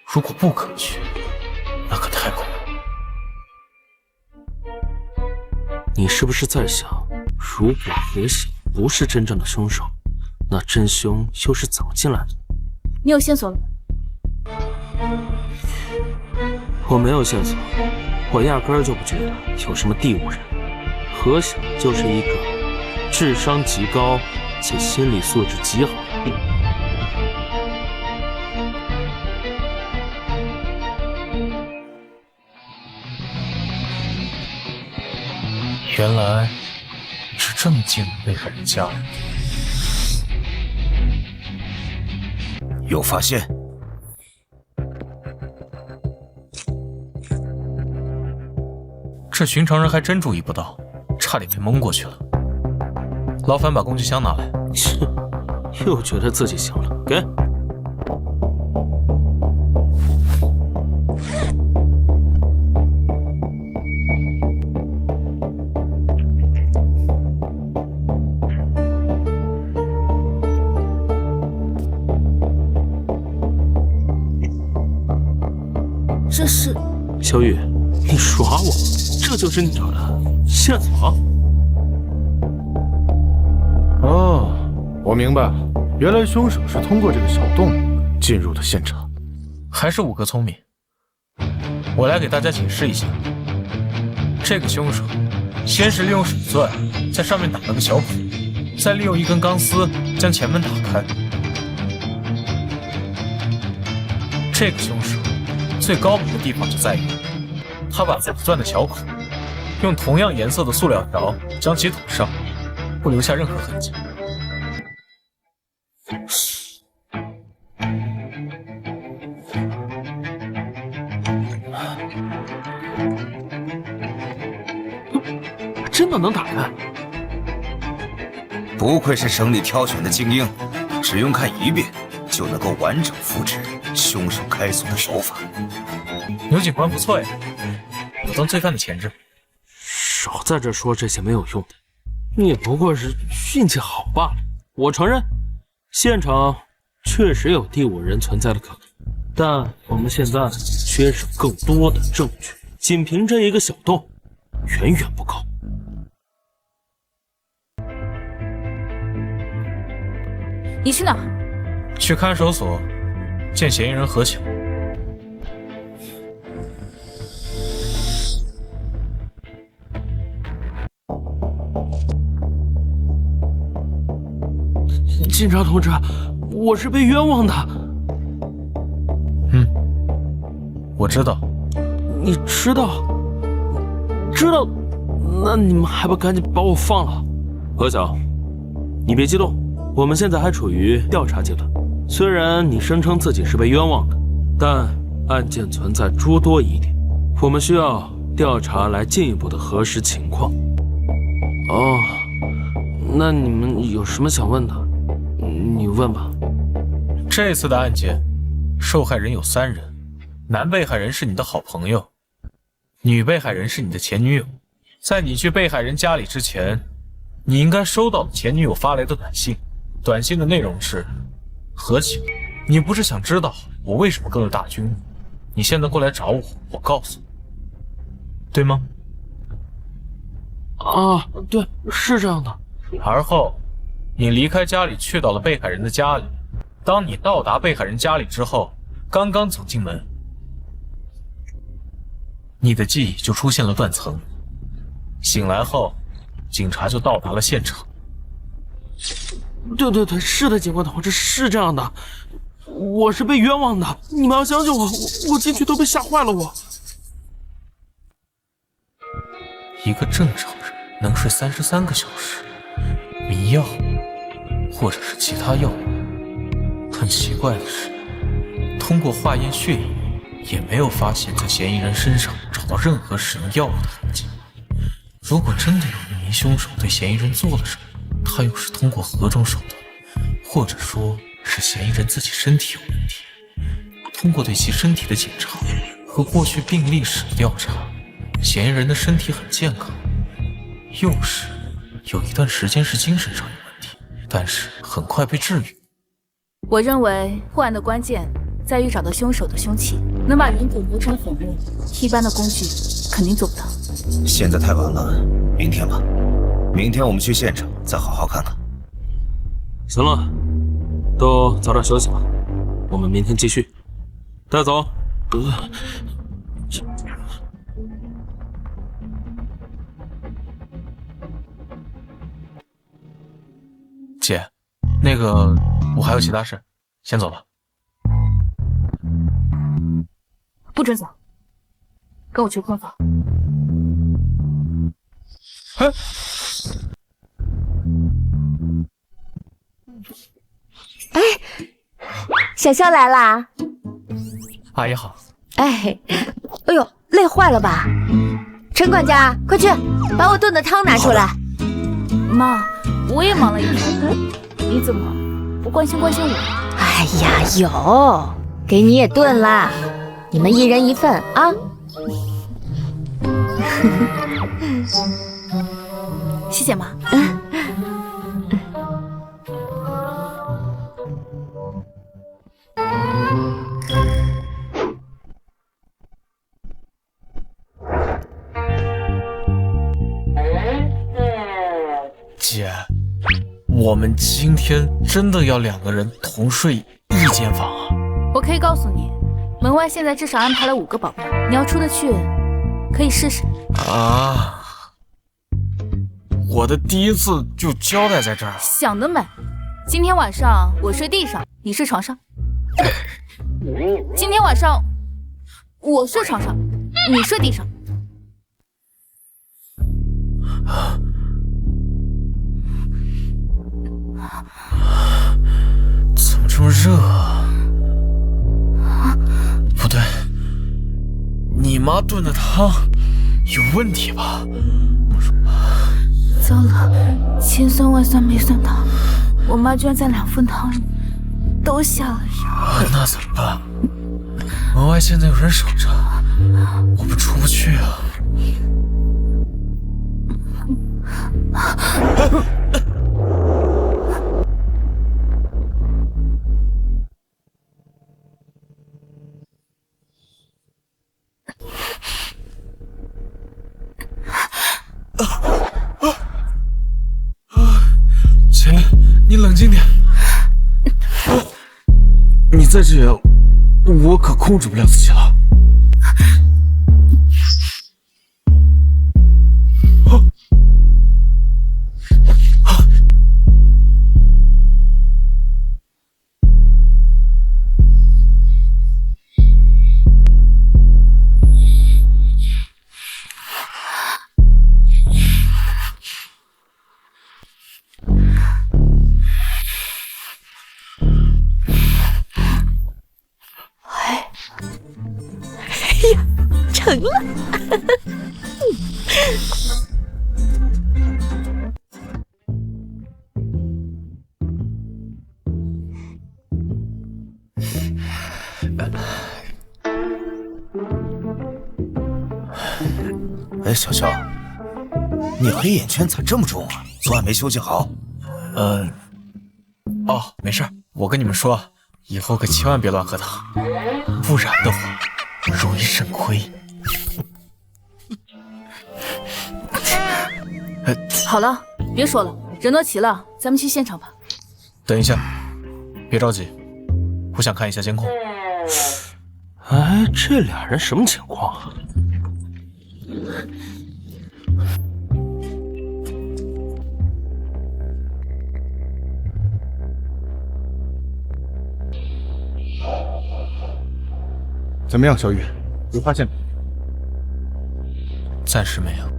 如果不科学，那可太恐怖。你是不是在想，如果何喜不是真正的凶手，那真凶又是怎么进来的？你有线索了吗？我没有线索，我压根儿就不觉得有什么第五人。何喜就是一个智商极高且心理素质极好的人。原来是这么进入被害人家人。有发现？这寻常人还真注意不到，差点被蒙过去了。劳烦把工具箱拿来。又觉得自己行了，给。这是小雨，你耍我？这就是你找的线索？哦，我明白了，原来凶手是通过这个小洞进入的现场。还是五哥聪明。我来给大家解释一下，这个凶手先是利用手钻在上面打了个小孔，再利用一根钢丝将前门打开。这个凶手最高明的地方就在于，他把手钻的小孔用同样颜色的塑料条将其堵上，不留下任何痕迹。真的能打开？不愧是省里挑选的精英，只用看一遍就能够完整复制凶手开锁的手法。牛警官不错呀，有当罪犯的潜质。少在这说这些没有用的，你也不过是运气好罢了。我承认，现场确实有第五人存在的可能，但我们现在缺少更多的证据，仅凭这一个小洞远远不够。你去哪儿？去看守所见嫌疑人何巧。警察同志，我是被冤枉的。我知道。你知道？知道？那你们还不赶紧把我放了？何晓，你别激动，我们现在还处于调查阶段。虽然你声称自己是被冤枉的，但案件存在诸多疑点，我们需要调查来进一步的核实情况。哦，那你们有什么想问的？你问吧。这次的案件，受害人有3人，男被害人是你的好朋友，女被害人是你的前女友。在你去被害人家里之前，你应该收到前女友发来的短信，短信的内容是：何巧，你不是想知道我为什么跟了大军吗？你现在过来找我，我告诉你，对吗？啊，对，是这样的。而后你离开家里去到了被害人的家里，当你到达被害人家里之后，刚刚走进门，你的记忆就出现了断层。醒来后，警察就到达了现场。对，是的，警官同志，是这样的，我是被冤枉的，你们要相信我，我进去都被吓坏了。一个正常人能睡33个小时，迷药或者是其他药物。很奇怪的是，通过化验血液，也没有发现在嫌疑人身上找到任何使用药物的痕迹。如果真的有一名凶手对嫌疑人做了什么，他又是通过何种手段，或者说是嫌疑人自己身体有问题，通过对其身体的检查和过去病历史的调查，嫌疑人的身体很健康，又是有一段时间是精神上有问题，但是很快被治愈。我认为破案的关键在于找到凶手的凶器，能把人骨磨成粉末，一般的工具肯定做不到。现在太晚了，明天吧。明天我们去现场再好好看看。行了，都早点休息吧，我们明天继续。带走。姐，那个我还有其他事，先走了。不准走，跟我去困房。哎，小肖来啦！阿姨好。哎呦，累坏了吧？陈管家，快去把我炖的汤拿出来。妈，我也忙了一天，你怎么不关心关心我？哎呀，有，给你也炖啦，你们一人一份啊。谢谢妈。姐，我们今天真的要2个人同睡一间房啊？我可以告诉你，门外现在至少安排了5个保镖，你要出得去，可以试试。啊！我的第一次就交代在这儿了。想得美！今天晚上我睡地上，你睡床上。今天晚上我睡床上，你睡地上。怎么这么热啊？不对，你妈炖的汤有问题吧？糟了，千算万算没算到，我妈居然在2份汤里都下了药。那怎么办？门外现在有人守着，我们出不去啊。姐，你冷静点。你在这样，我可控制不了自己了。成了。哎，小肖，你黑眼圈咋这么重啊？昨晚没休息好？哦，没事，我跟你们说，以后可千万别乱喝汤，不然的话容易肾亏。好了，别说了，人都齐了，咱们去现场吧。等一下，别着急，我想看一下监控。哎，这俩人什么情况啊？怎么样，小雨？有发现没？暂时没有。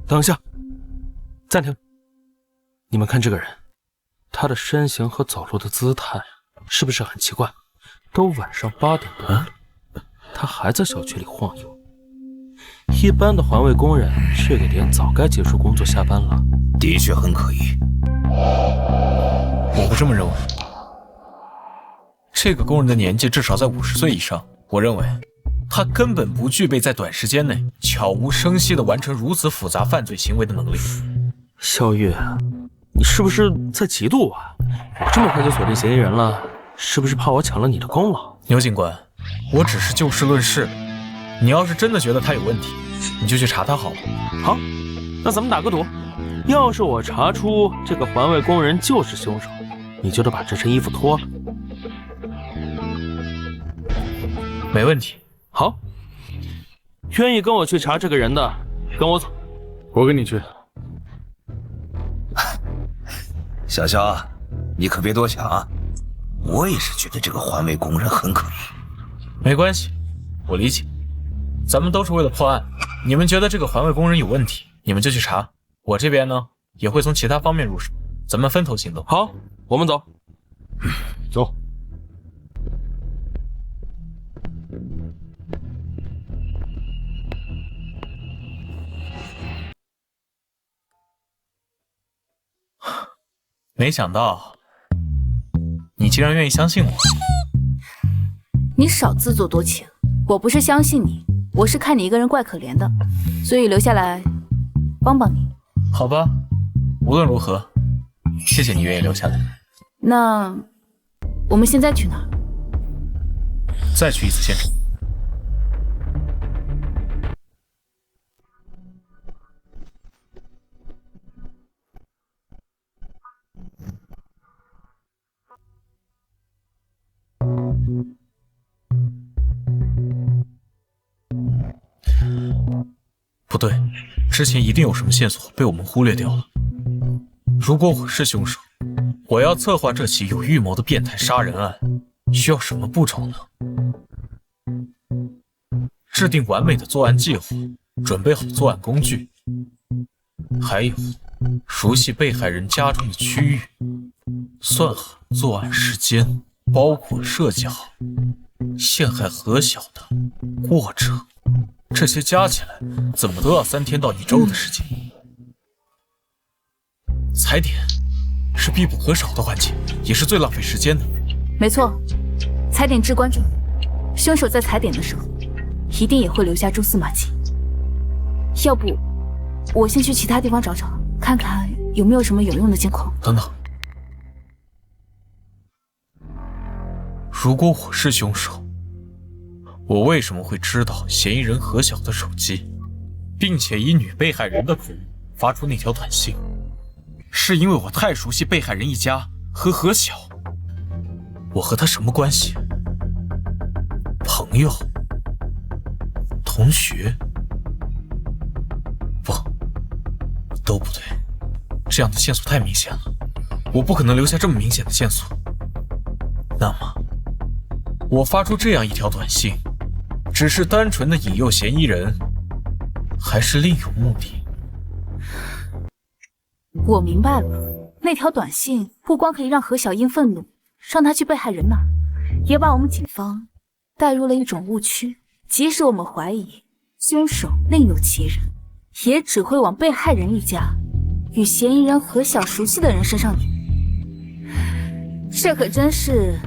等一下，暂停！你们看这个人，他的身形和走路的姿态是不是很奇怪？都晚上8点多了，他还在小区里晃悠。一般的环卫工人这个点早该结束工作下班了。的确很可疑。我不这么认为。这个工人的年纪至少在50岁以上，我认为他根本不具备在短时间内悄无声息地完成如此复杂犯罪行为的能力。肖月，你是不是在嫉妒我？我这么快就锁定嫌疑人了，是不是怕我抢了你的功劳？牛警官，我只是就事论事。你要是真的觉得他有问题，你就去查他好了。好，那咱们打个赌，要是我查出这个环卫工人就是凶手，你就得把这身衣服脱了。没问题。好，愿意跟我去查这个人的，跟我走。我跟你去。小肖，你可别多想啊！我也是觉得这个环卫工人很可疑。没关系，我理解。咱们都是为了破案，你们觉得这个环卫工人有问题，你们就去查。我这边呢，也会从其他方面入手，咱们分头行动。好，我们走。走。没想到你竟然愿意相信我。你少自作多情，我不是相信你，我是看你一个人怪可怜的，所以留下来帮帮你。好吧，无论如何，谢谢你愿意留下来。那我们现在去哪儿？再去一次现场。不对，之前一定有什么线索被我们忽略掉了。如果我是凶手，我要策划这起有预谋的变态杀人案，需要什么步骤呢？制定完美的作案计划，准备好作案工具，还有熟悉被害人家中的区域，算好作案时间，包括设计好陷害何晓的过程。这些加起来，怎么都要3天到1周的时间。踩点是必不可少的环节，也是最浪费时间的。没错，踩点至关重要。凶手在踩点的时候，一定也会留下蛛丝马迹。要不，我先去其他地方找找，看看有没有什么有用的监控。等等，如果我是凶手，我为什么会知道嫌疑人何晓的手机，并且以女被害人的口吻发出那条短信？是因为我太熟悉被害人一家和何晓？我和他什么关系？朋友？同学？不，都不对。这样的线索太明显了，我不可能留下这么明显的线索。那么，我发出这样一条短信，只是单纯的引诱嫌疑人，还是另有目的？我明白了，那条短信不光可以让何小英愤怒，让他去被害人那儿，也把我们警方带入了一种误区。即使我们怀疑凶手另有其人，也只会往被害人一家与嫌疑人何小熟悉的人身上引。这可真是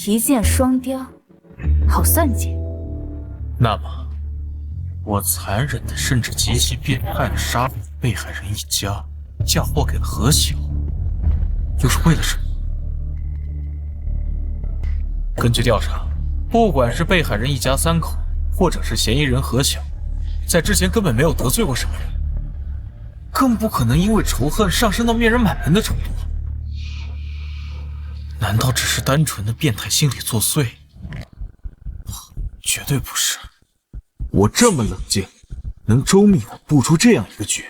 一箭双雕，好算计。那么，我残忍的甚至极其变态的杀了被害人一家，嫁祸给了何晓，又是为了什么？根据调查，不管是被害人一家3口，或者是嫌疑人何晓，在之前根本没有得罪过什么人，更不可能因为仇恨上升到灭人满门的程度。难道只是单纯的变态心理作祟？绝对不是。我这么冷静，能周密地布出这样一个局，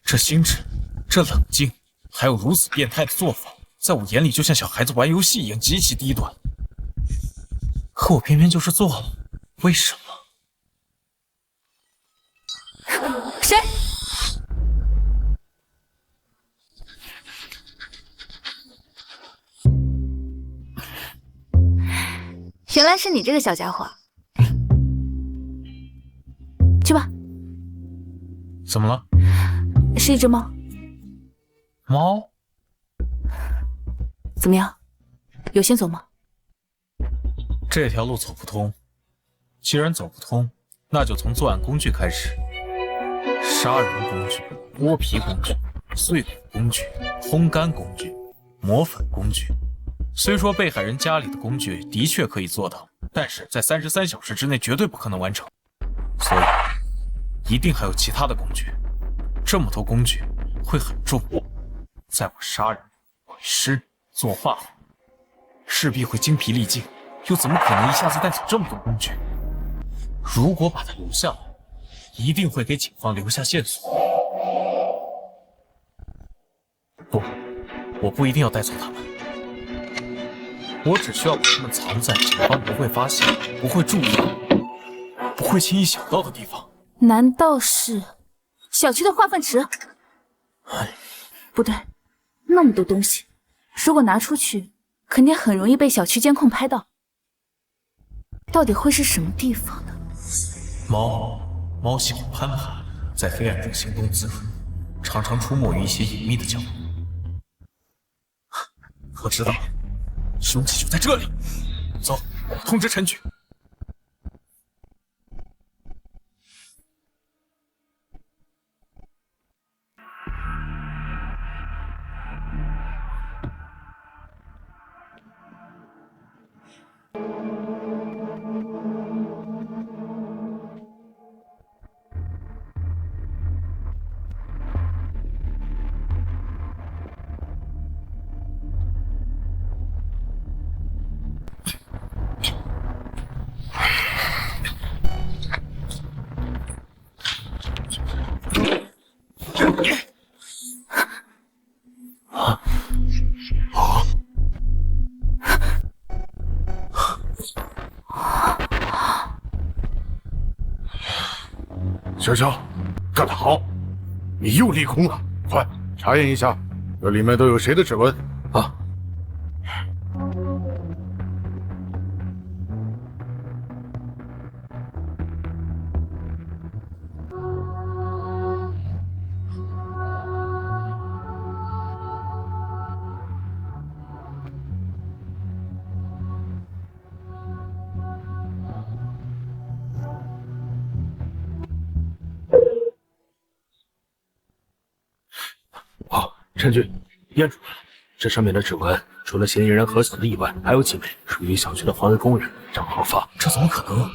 这心智，这冷静，还有如此变态的做法，在我眼里就像小孩子玩游戏一样极其低端。可我偏偏就是做了，为什么？谁？原来是你这个小家伙。去吧。怎么了？是一只猫。猫？怎么样？有线索吗？这条路走不通。既然走不通，那就从作案工具开始。杀人工具、剥皮工具、碎骨工具、烘干工具、磨粉工具。虽说被害人家里的工具的确可以做到，但是在33小时之内绝对不可能完成，所以一定还有其他的工具。这么多工具会很重，在我杀人、毁尸、作画后，势必会精疲力尽，又怎么可能一下子带走这么多工具？如果把它留下来，一定会给警方留下线索。不，我不一定要带走他们，我只需要把他们藏在警方不会发现、不会注意、不会轻易想到的地方。难道是小区的化粪池？不对，那么多东西，如果拿出去，肯定很容易被小区监控拍到。到底会是什么地方呢？猫喜欢攀爬，在黑暗中行动自如，常常出没于一些隐秘的角落。我知道了，凶器就在这里。走，通知陈局。小乔，干得好！你又立功了，快查验一下，这里面都有谁的指纹？啊！陈局，验出来了，这上面的指纹除了嫌疑人何小的以外，还有几枚属于小区的环卫工人张浩发。这怎么可能？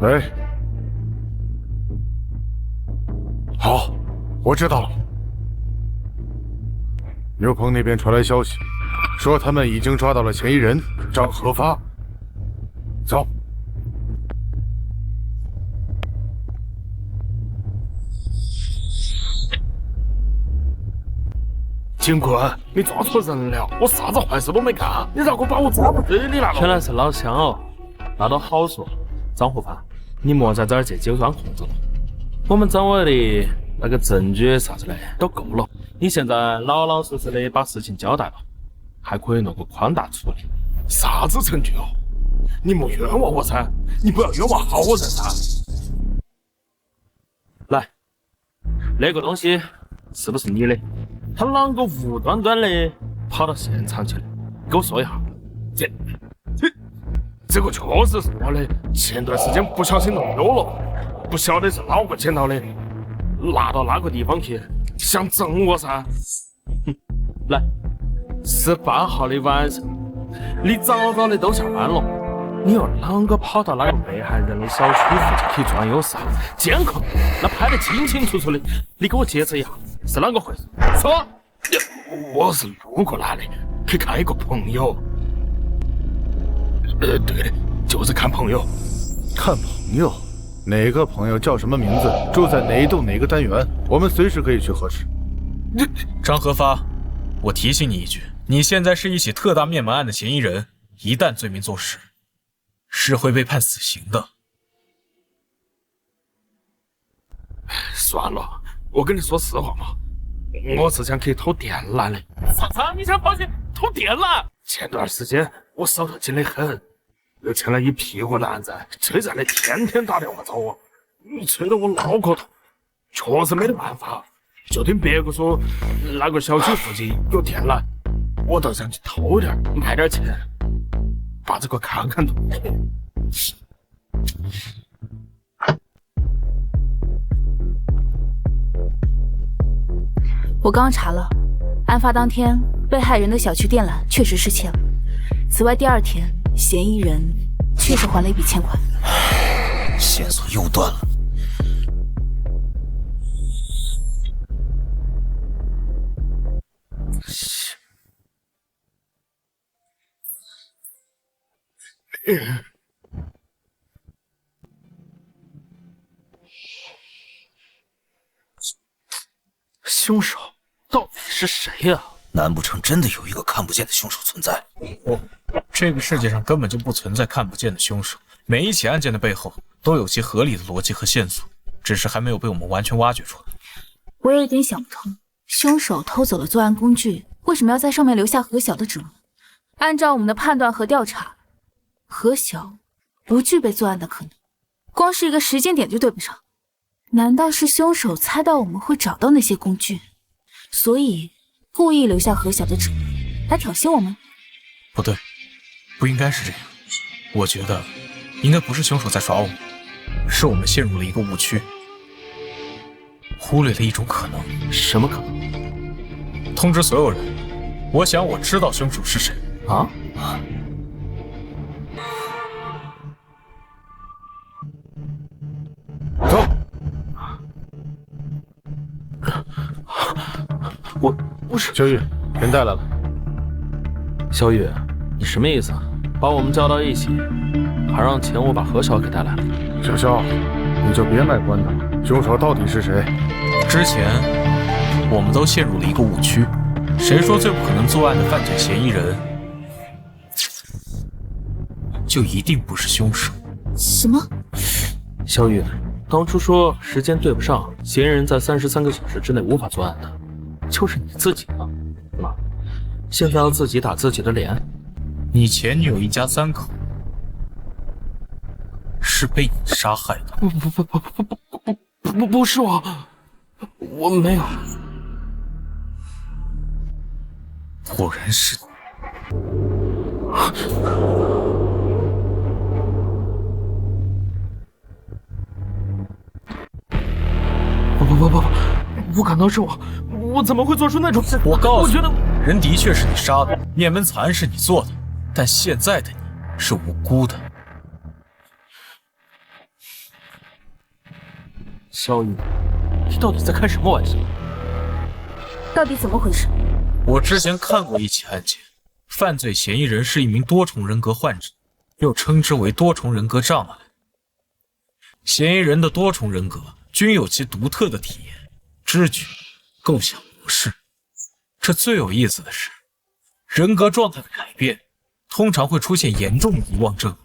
喂，好，我知道了。牛棚那边传来消息，说他们已经抓到了嫌疑人张和发。走。警官，你抓错人了，我啥子坏事都没干，你咋个把我抓到这里来了？原来是老乡哦，那都好说。张护法，你莫在这儿去揪钻空子了。我们掌握的那个证据啥子的都够了，你现在老老实实的把事情交代了，还可以弄个宽大处理。啥子证据哦？你莫冤枉我噻！你不要冤枉好人噻！来，那个东西是不是你的？他啷个无端端的跑到现场去了？给我说一下。这个确实是我的，前段时间不小心弄丢了，不晓得是哪个捡到的，拿到那个地方去，想整我噻。哼，来，18号的晚上，你早早的都下班了。你又啷个跑到那个被害人的小区附近去转悠噻？监控那拍得清清楚楚的，你给我解释一下是啷个回事？说，我是路过那里去看一个朋友。对的，就是看朋友。看朋友？哪个朋友叫什么名字？住在哪一栋哪个单元？我们随时可以去核实。张和发，我提醒你一句，你现在是一起特大灭门案的嫌疑人，一旦罪名坐实，是会被判死刑的。算了，我跟你说实话嘛，我是想去偷电缆的。啥？你想跑去偷电缆？前段时间我手头紧得很，又欠了一屁股男债，催债的天天打电话找我，催得我脑壳痛，确实没得办法，就听别个说那个小区附近有电缆，我倒想去偷点，卖点钱。把这个看看都。我刚查了，案发当天被害人的小区电缆确实失窃了。此外，第2天嫌疑人确实还了一笔欠款。线索又断了。凶手到底是谁呀？难不成真的有一个看不见的凶手存在？不，这个世界上根本就不存在看不见的凶手。每一起案件的背后都有其合理的逻辑和线索，只是还没有被我们完全挖掘出来。我有点想不通，凶手偷走了作案工具，为什么要在上面留下何晓的指纹？按照我们的判断和调查，何晓不具备作案的可能，光是一个时间点就对不上。难道是凶手猜到我们会找到那些工具，所以故意留下何晓的指纹来挑衅我们？不对，不应该是这样。我觉得应该不是凶手在耍我们，是我们陷入了一个误区，忽略了一种可能。什么可能？通知所有人，我想我知道凶手是谁。啊？走。我是小雨，人带来了。小雨，你什么意思啊？把我们叫到一起，还让钱我把何晓给带来了。小肖，你就别卖关子了，凶手到底是谁？之前我们都陷入了一个误区，谁说最不可能作案的犯罪嫌疑人就一定不是凶手？什么？小雨，当初说时间对不上，嫌疑人在33个小时之内无法作案的，就是你自己啊，对吧？现在要自己打自己的脸。你前女友一家3口是被你杀害的？不是我没有。果然是你。不可能是我怎么会做出那种事？我告诉你，我觉得人的确是你杀的，灭门惨案是你做的，但现在的你是无辜的。小雨，你到底在开什么玩笑？到底怎么回事？我之前看过一起案件，犯罪嫌疑人是一名多重人格患者，又称之为多重人格障碍。嫌疑人的多重人格均有其独特的体验、知觉、构想模式。这最有意思的是，人格状态的改变通常会出现严重的遗忘症。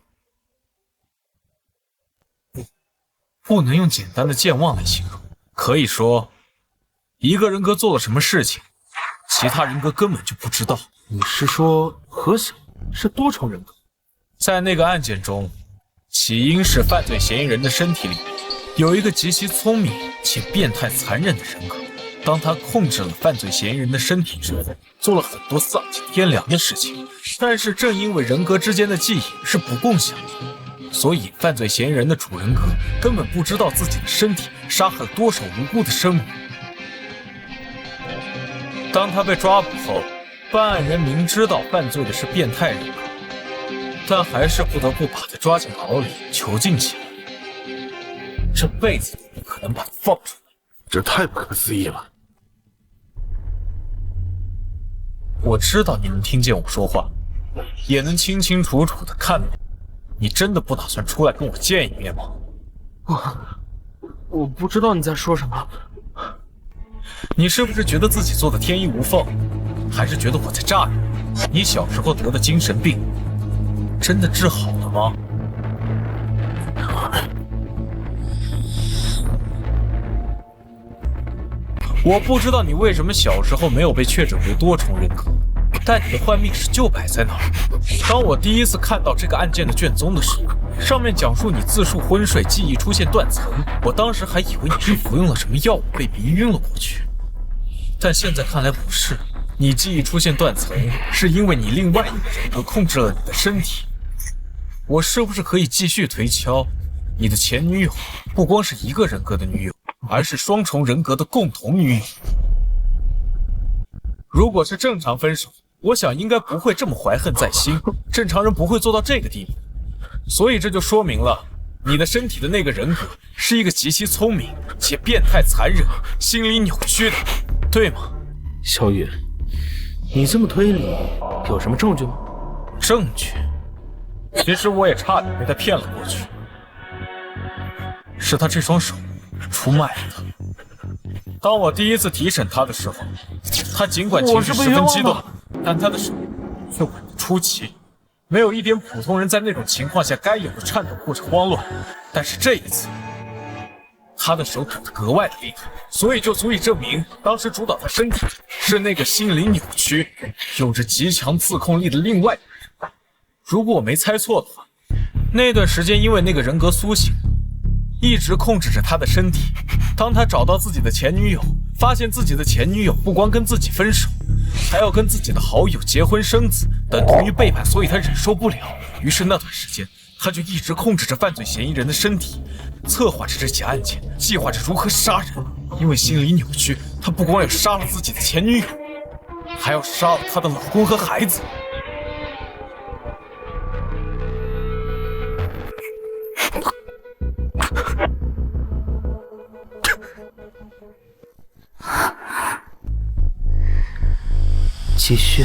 不能用简单的健忘来形容，可以说一个人格做了什么事情，其他人格根本就不知道。你是说何晓是多重人格？在那个案件中，起因是犯罪嫌疑人的身体里有一个极其聪明且变态残忍的人格，当他控制了犯罪嫌疑人的身体之后，做了很多丧尽天良的事情。但是正因为人格之间的记忆是不共享的，所以犯罪嫌疑人的主人格根本不知道自己的身体杀害了多少无辜的生命。当他被抓捕后，办案人明知道犯罪的是变态人格，但还是不得不把他抓进牢里囚禁起来，这辈子都不可能把他放出来。这太不可思议了。我知道你能听见我说话，也能清清楚楚的看到。你真的不打算出来跟我见一面吗？我不知道你在说什么。你是不是觉得自己做的天衣无缝，还是觉得我在诈你？你小时候得的精神病，真的治好了吗？我不知道你为什么小时候没有被确诊为多重人格，但你的患病史就摆在那儿。当我第一次看到这个案件的卷宗的时候，上面讲述你自述昏睡，记忆出现断层，我当时还以为你是服用了什么药物被迷晕了过去，但现在看来不是，你记忆出现断层是因为你另外一个人格控制了你的身体，我是不是可以继续推敲，你的前女友不光是一个人格的女友，而是双重人格的共同女友？如果是正常分手，我想应该不会这么怀恨在心，正常人不会做到这个地步。所以这就说明了，你的身体的那个人格是一个极其聪明且变态残忍、心理扭曲的，对吗？小雨，你这么推理，有什么证据吗？证据？其实我也差点被他骗了过去。是他这双手出卖了他。当我第一次提审他的时候，他尽管情绪十分激动，但他的手却稳得出奇，没有一点普通人在那种情况下该有的颤抖或者慌乱。但是这一次，他的手抖得格外的厉害，所以就足以证明当时主导他身体的是那个心理扭曲、有着极强自控力的另外一个人。如果我没猜错的话，那段时间因为那个人格苏醒，一直控制着他的身体。当他找到自己的前女友，发现自己的前女友不光跟自己分手，还要跟自己的好友结婚生子，等同于背叛，所以他忍受不了。于是那段时间，他就一直控制着犯罪嫌疑人的身体，策划着这起案件，计划着如何杀人。因为心理扭曲，他不光要杀了自己的前女友，还要杀了她的老公和孩子。继续。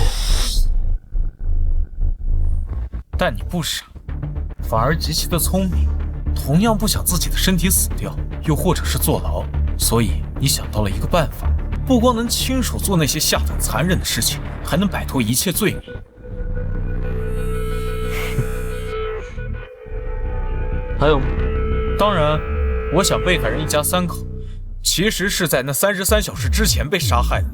但你不傻，反而极其的聪明，同样不想自己的身体死掉，又或者是坐牢，所以你想到了一个办法，不光能亲手做那些下等残忍的事情，还能摆脱一切罪名。还有吗？当然，我想被害人一家3口其实是在那33小时之前被杀害的。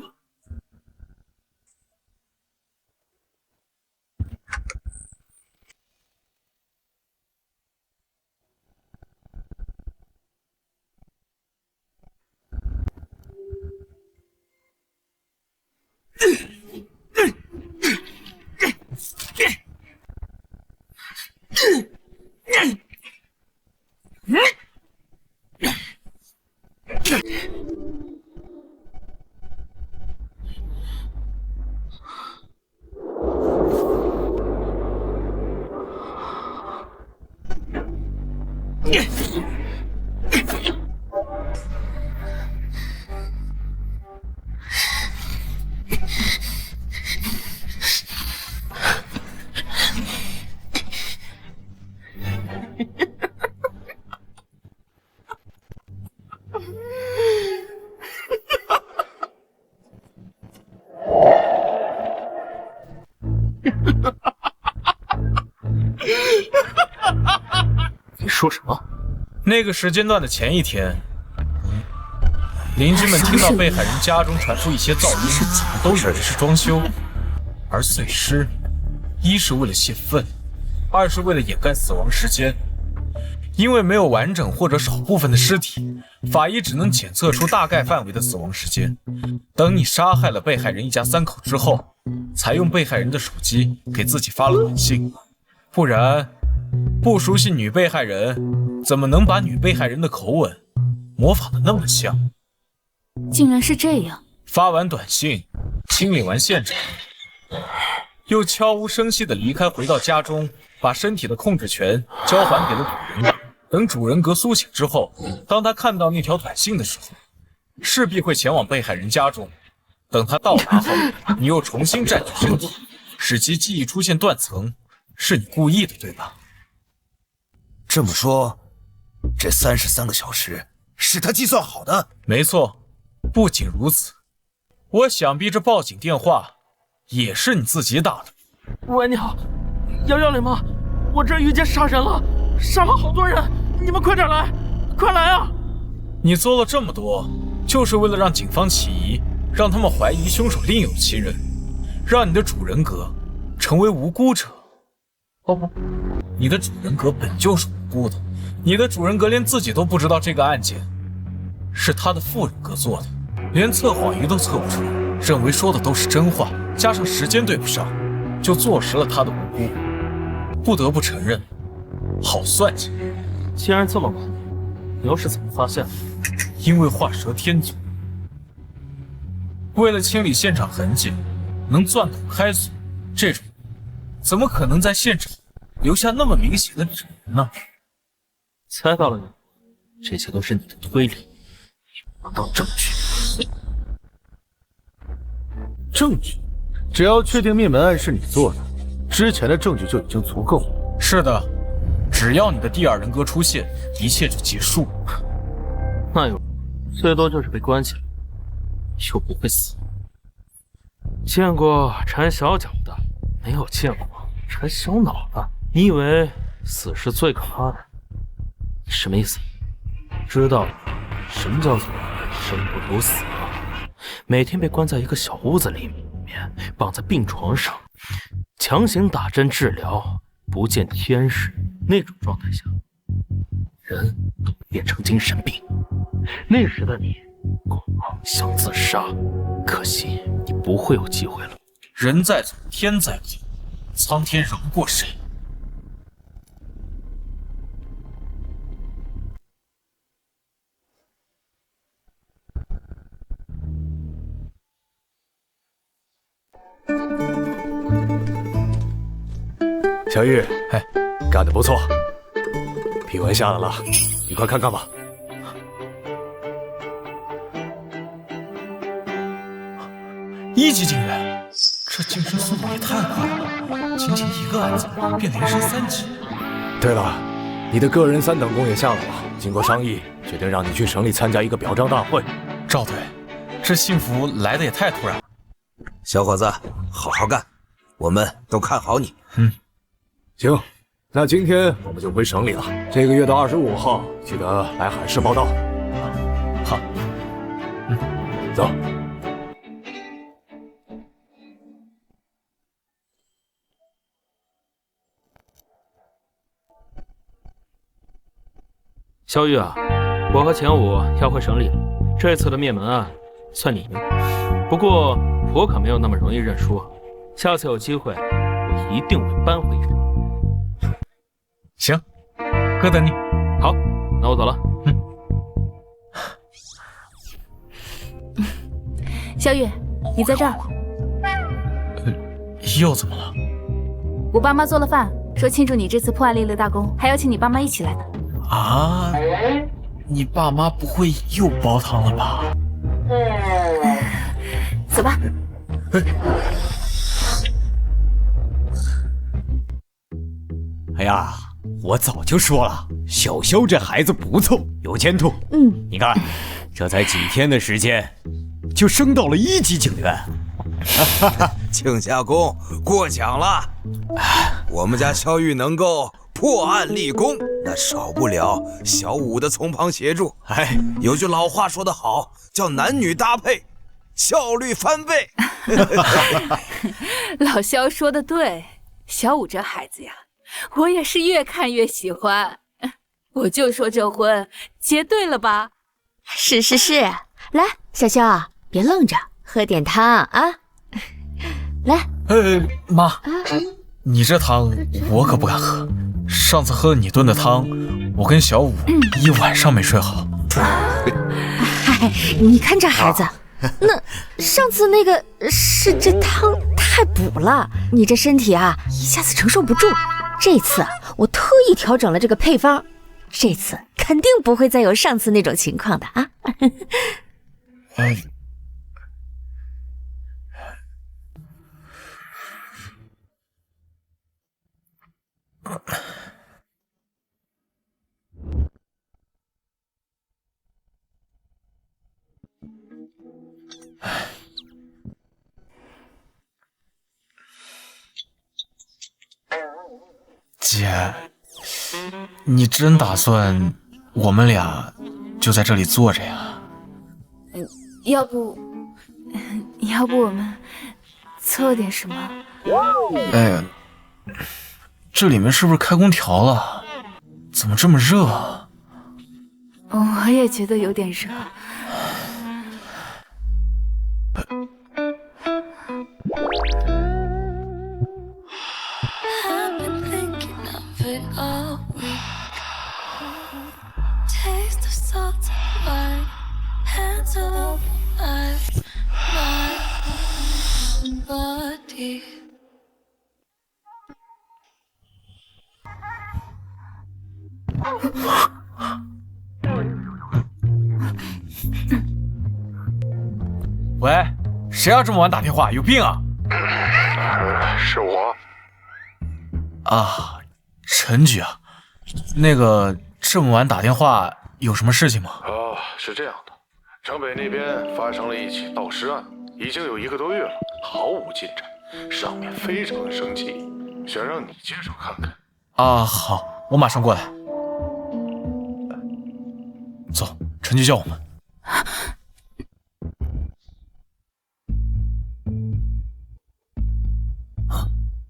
你说什么？那个时间段的前一天，邻居们听到被害人家中传出一些噪音，都以为是装修。而碎尸，一是为了泄愤，二是为了掩盖死亡时间。因为没有完整或者少部分的尸体，法医只能检测出大概范围的死亡时间。等你杀害了被害人一家3口之后，才用被害人的手机给自己发了短信。不然，不熟悉女被害人，怎么能把女被害人的口吻模仿得那么像？竟然是这样！发完短信，清理完现场，又悄无声息地离开，回到家中，把身体的控制权交还给了主人。等主人格苏醒之后，当他看到那条短信的时候，势必会前往被害人家中。等他到达后，你又重新占据身体，使其记忆出现断层，是你故意的，对吧？这么说，这33个小时是他计算好的？没错。不仅如此，我想必这报警电话也是你自己打的。喂，你好，110吗？我这遇见杀人了，杀了好多人，你们快点来，快来啊！你做了这么多，就是为了让警方起疑，让他们怀疑凶手另有其人，让你的主人格成为无辜者。哦不，你的主人格本就是无辜的，你的主人格连自己都不知道这个案件是他的副人格做的，连测谎仪都测不出，认为说的都是真话，加上时间对不上，就坐实了他的无辜。不得不承认，好算计。既然这么晚，你又是怎么发现的？因为画蛇添足。为了清理现场痕迹，能钻孔开锁，这种怎么可能在现场留下那么明显的指纹呢？猜到了你，这些都是你的推理，找到证据。证据？只要确定灭门案是你做的，之前的证据就已经足够了。是的，只要你的第二人格出现，一切就结束了。那有，最多就是被关起来，又不会死。见过缠小脚的，没有见过缠小脑的。你以为死是最可怕的？你什么意思？知道什么叫做生不如死吗？每天被关在一个小屋子里面，绑在病床上，强行打针治疗，不见天日，那种状态下，人都变成精神病。那时的你恐怕想自杀，可惜你不会有机会了。人在走，天在走，苍天饶不过谁。小玉，哎，干得不错，批文下来了，你快看看吧。1级警员，这晋升速度也太快了，仅仅1个案子便连升3级。对了，你的个人3等功也下来了，经过商议，决定让你去省里参加一个表彰大会。赵队，这幸福来的也太突然了。小伙子，好好干，我们都看好你。行，那今天我们就回省里了。这个月的25号，记得来海市报到。好，走。小玉啊，我和钱武要回省里了，这次的灭门案算你赢。不过我可没有那么容易认输，下次有机会我一定会扳回一城。行，哥等你。好，那我走了。小雨，你在这儿？又怎么了？我爸妈做了饭，说庆祝你这次破案立了大功，还邀请你爸妈一起来的。啊，你爸妈不会又煲汤了吧？走吧。哎呀，我早就说了，小肖这孩子不错，有前途。你看，这才几天的时间，就升到了1级警员。庆下功，过奖了。我们家肖玉能够破案立功，那少不了小武的从旁协助。有句老话说得好，叫男女搭配，效率翻倍。老肖说的对，小武这孩子呀，我也是越看越喜欢。我就说这婚结对了吧？是，来，小肖，别愣着，喝点汤啊。来，妈，你这汤我可不敢喝。上次喝了你炖的汤，我跟小武一晚上没睡好。你看这孩子，那上次那个是这汤太补了，你这身体啊一下子承受不住。这次我特意调整了这个配方，这次肯定不会再有上次那种情况的啊。姐，你真打算我们俩就在这里坐着呀？要不我们做点什么？哎，这里面是不是开空调了？怎么这么热啊？我也觉得有点热。I've been thinking of it all. 喂，谁要这么晚打电话？有病啊！是我。啊，陈局啊，那个这么晚打电话有什么事情吗？是这样的，城北那边发生了一起盗尸案，已经有1个多月了，毫无进展，上面非常的生气，想让你接手看看。啊，好，我马上过来。走，陈局叫我们。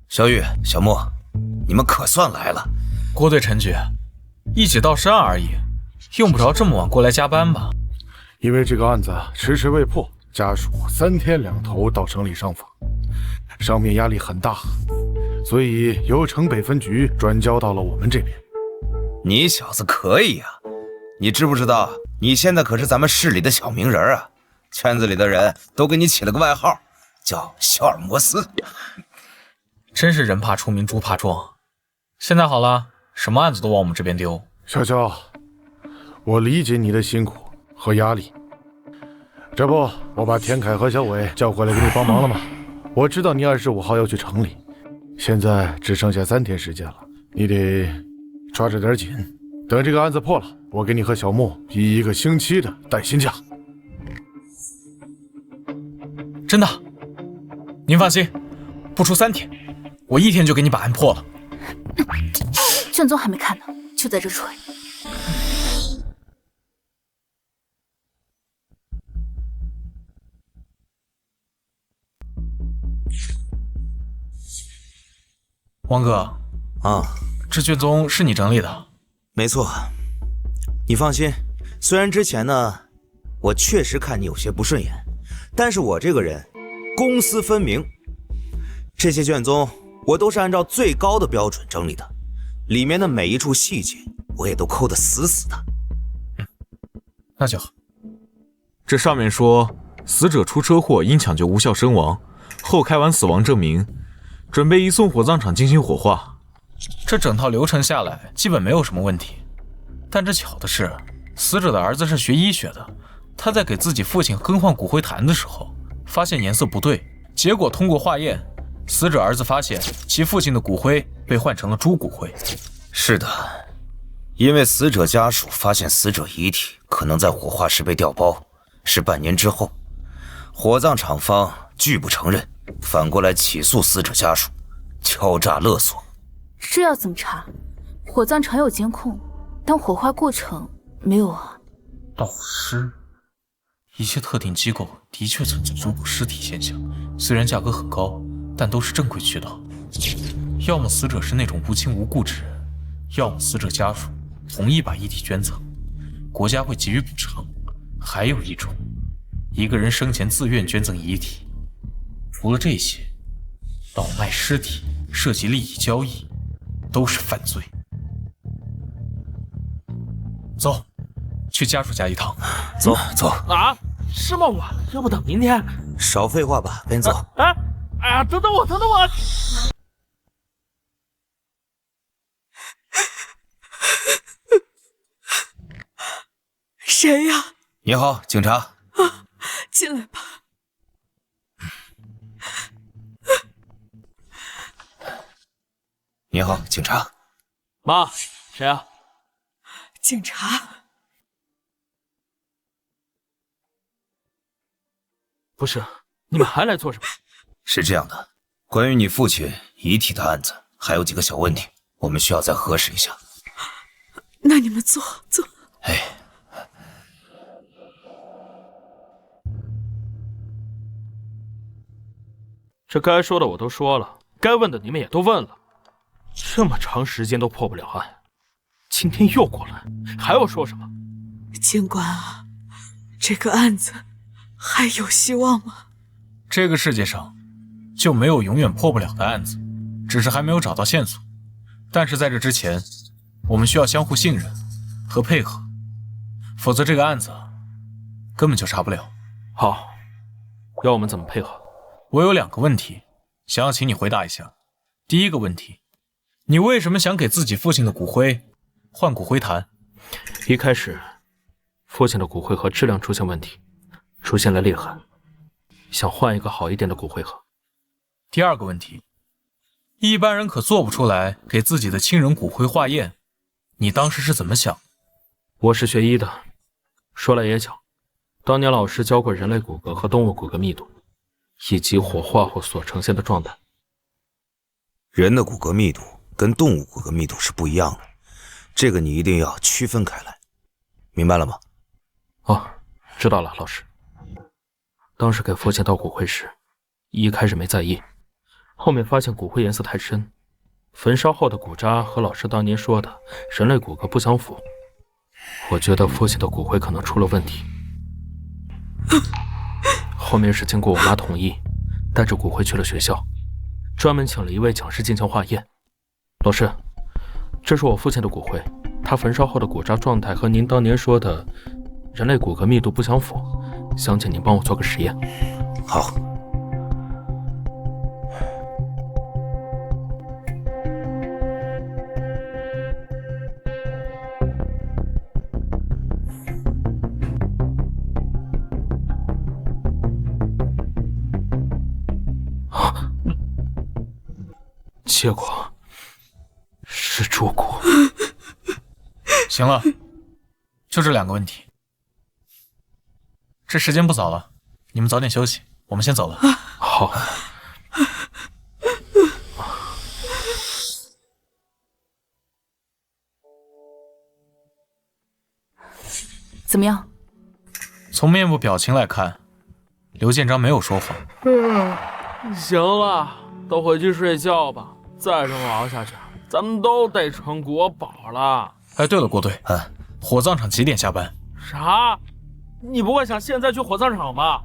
小雨、小莫，你们可算来了。郭队、陈局，一起盗尸案而已，用不着这么晚过来加班吧？因为这个案子迟迟未破，家属3天2头到城里上访，上面压力很大，所以由城北分局转交到了我们这边。你小子可以啊！你知不知道，你现在可是咱们市里的小名人啊，圈子里的人都给你起了个外号，叫小尔摩斯。真是人怕出名猪怕壮。现在好了，什么案子都往我们这边丢。小乔，我理解你的辛苦和压力，这不，我把田凯和小伟叫回来给你帮忙了吗？我知道你25号要去城里，现在只剩下3天时间了，你得抓着点紧。等这个案子破了，我给你和小莫批1个星期的带薪假。真的？您放心，不出3天，我1天就给你把案破了。卷宗还没看呢，就在这吹。王哥，啊，这卷宗是你整理的？没错，你放心，虽然之前呢，我确实看你有些不顺眼，但是我这个人公私分明，这些卷宗我都是按照最高的标准整理的，里面的每一处细节我也都抠得死死的。那就好。这上面说，死者出车祸因抢救无效身亡，后开完死亡证明，准备移送火葬场进行火化。这整套流程下来，基本没有什么问题。但这巧的是，死者的儿子是学医学的，他在给自己父亲更换骨灰坛的时候，发现颜色不对，结果通过化验，死者儿子发现其父亲的骨灰被换成了猪骨灰。是的，因为死者家属发现死者遗体可能在火化时被调包，是半年之后，火葬场方拒不承认，反过来起诉死者家属，敲诈勒索。这要怎么查？火葬场有监控，但火化过程没有啊。盗尸，一些特定机构的确存在猪骨尸体现象，虽然价格很高，但都是正规渠道。要么死者是那种无亲无故之人，要么死者家属同意把遗体捐赠，国家会给予补偿。还有一种，一个人生前自愿捐赠遗体。除了这些，倒卖尸体涉及利益交易，都是犯罪。走，去家属家一趟。走走啊！这么晚了，要不等明天？少废话吧，赶紧走。哎呀，等等我，等等我！谁呀？你好，警察。啊，进来吧。你好，警察。妈，谁啊？警察。不是，你们还来做什么？是这样的，关于你父亲遗体的案子，还有几个小问题，我们需要再核实一下。那你们坐。哎，这该说的我都说了，该问的你们也都问了，这么长时间都破不了案，今天又过来，还要说什么？警官啊，这个案子还有希望吗？这个世界上就没有永远破不了的案子，只是还没有找到线索。但是在这之前，我们需要相互信任和配合，否则这个案子根本就查不了。好，要我们怎么配合？我有2个问题，想要请你回答一下。第一个问题，你为什么想给自己父亲的骨灰换骨灰坛。一开始，父亲的骨灰盒质量出现问题，出现了裂痕，想换一个好一点的骨灰盒。第二个问题，一般人可做不出来给自己的亲人骨灰化验，你当时是怎么想？我是学医的，说来也巧，当年老师教过人类骨骼和动物骨骼密度，以及火化后所呈现的状态。人的骨骼密度跟动物骨骼密度是不一样的，这个你一定要区分开来，明白了吗？哦，知道了，老师。当时给父亲倒骨灰时，一开始没在意，后面发现骨灰颜色太深，焚烧后的骨渣和老师当年说的人类骨骼不相符，我觉得父亲的骨灰可能出了问题。后面是经过我妈同意，带着骨灰去了学校，专门请了一位讲师进行化验。老师，这是我父亲的骨灰，他焚烧后的骨渣状态和您当年说的人类骨骼密度不相符，想请您帮我做个实验。好。结果是猪骨。行了，就这2个问题。这时间不早了，你们早点休息，我们先走了。好。怎么样？从面部表情来看，刘建章没有说谎。行了，都回去睡觉吧。再这么熬下去，咱们都得成国宝了。哎，对了，郭队，火葬场几点下班？啥？你不会想现在去火葬场吧？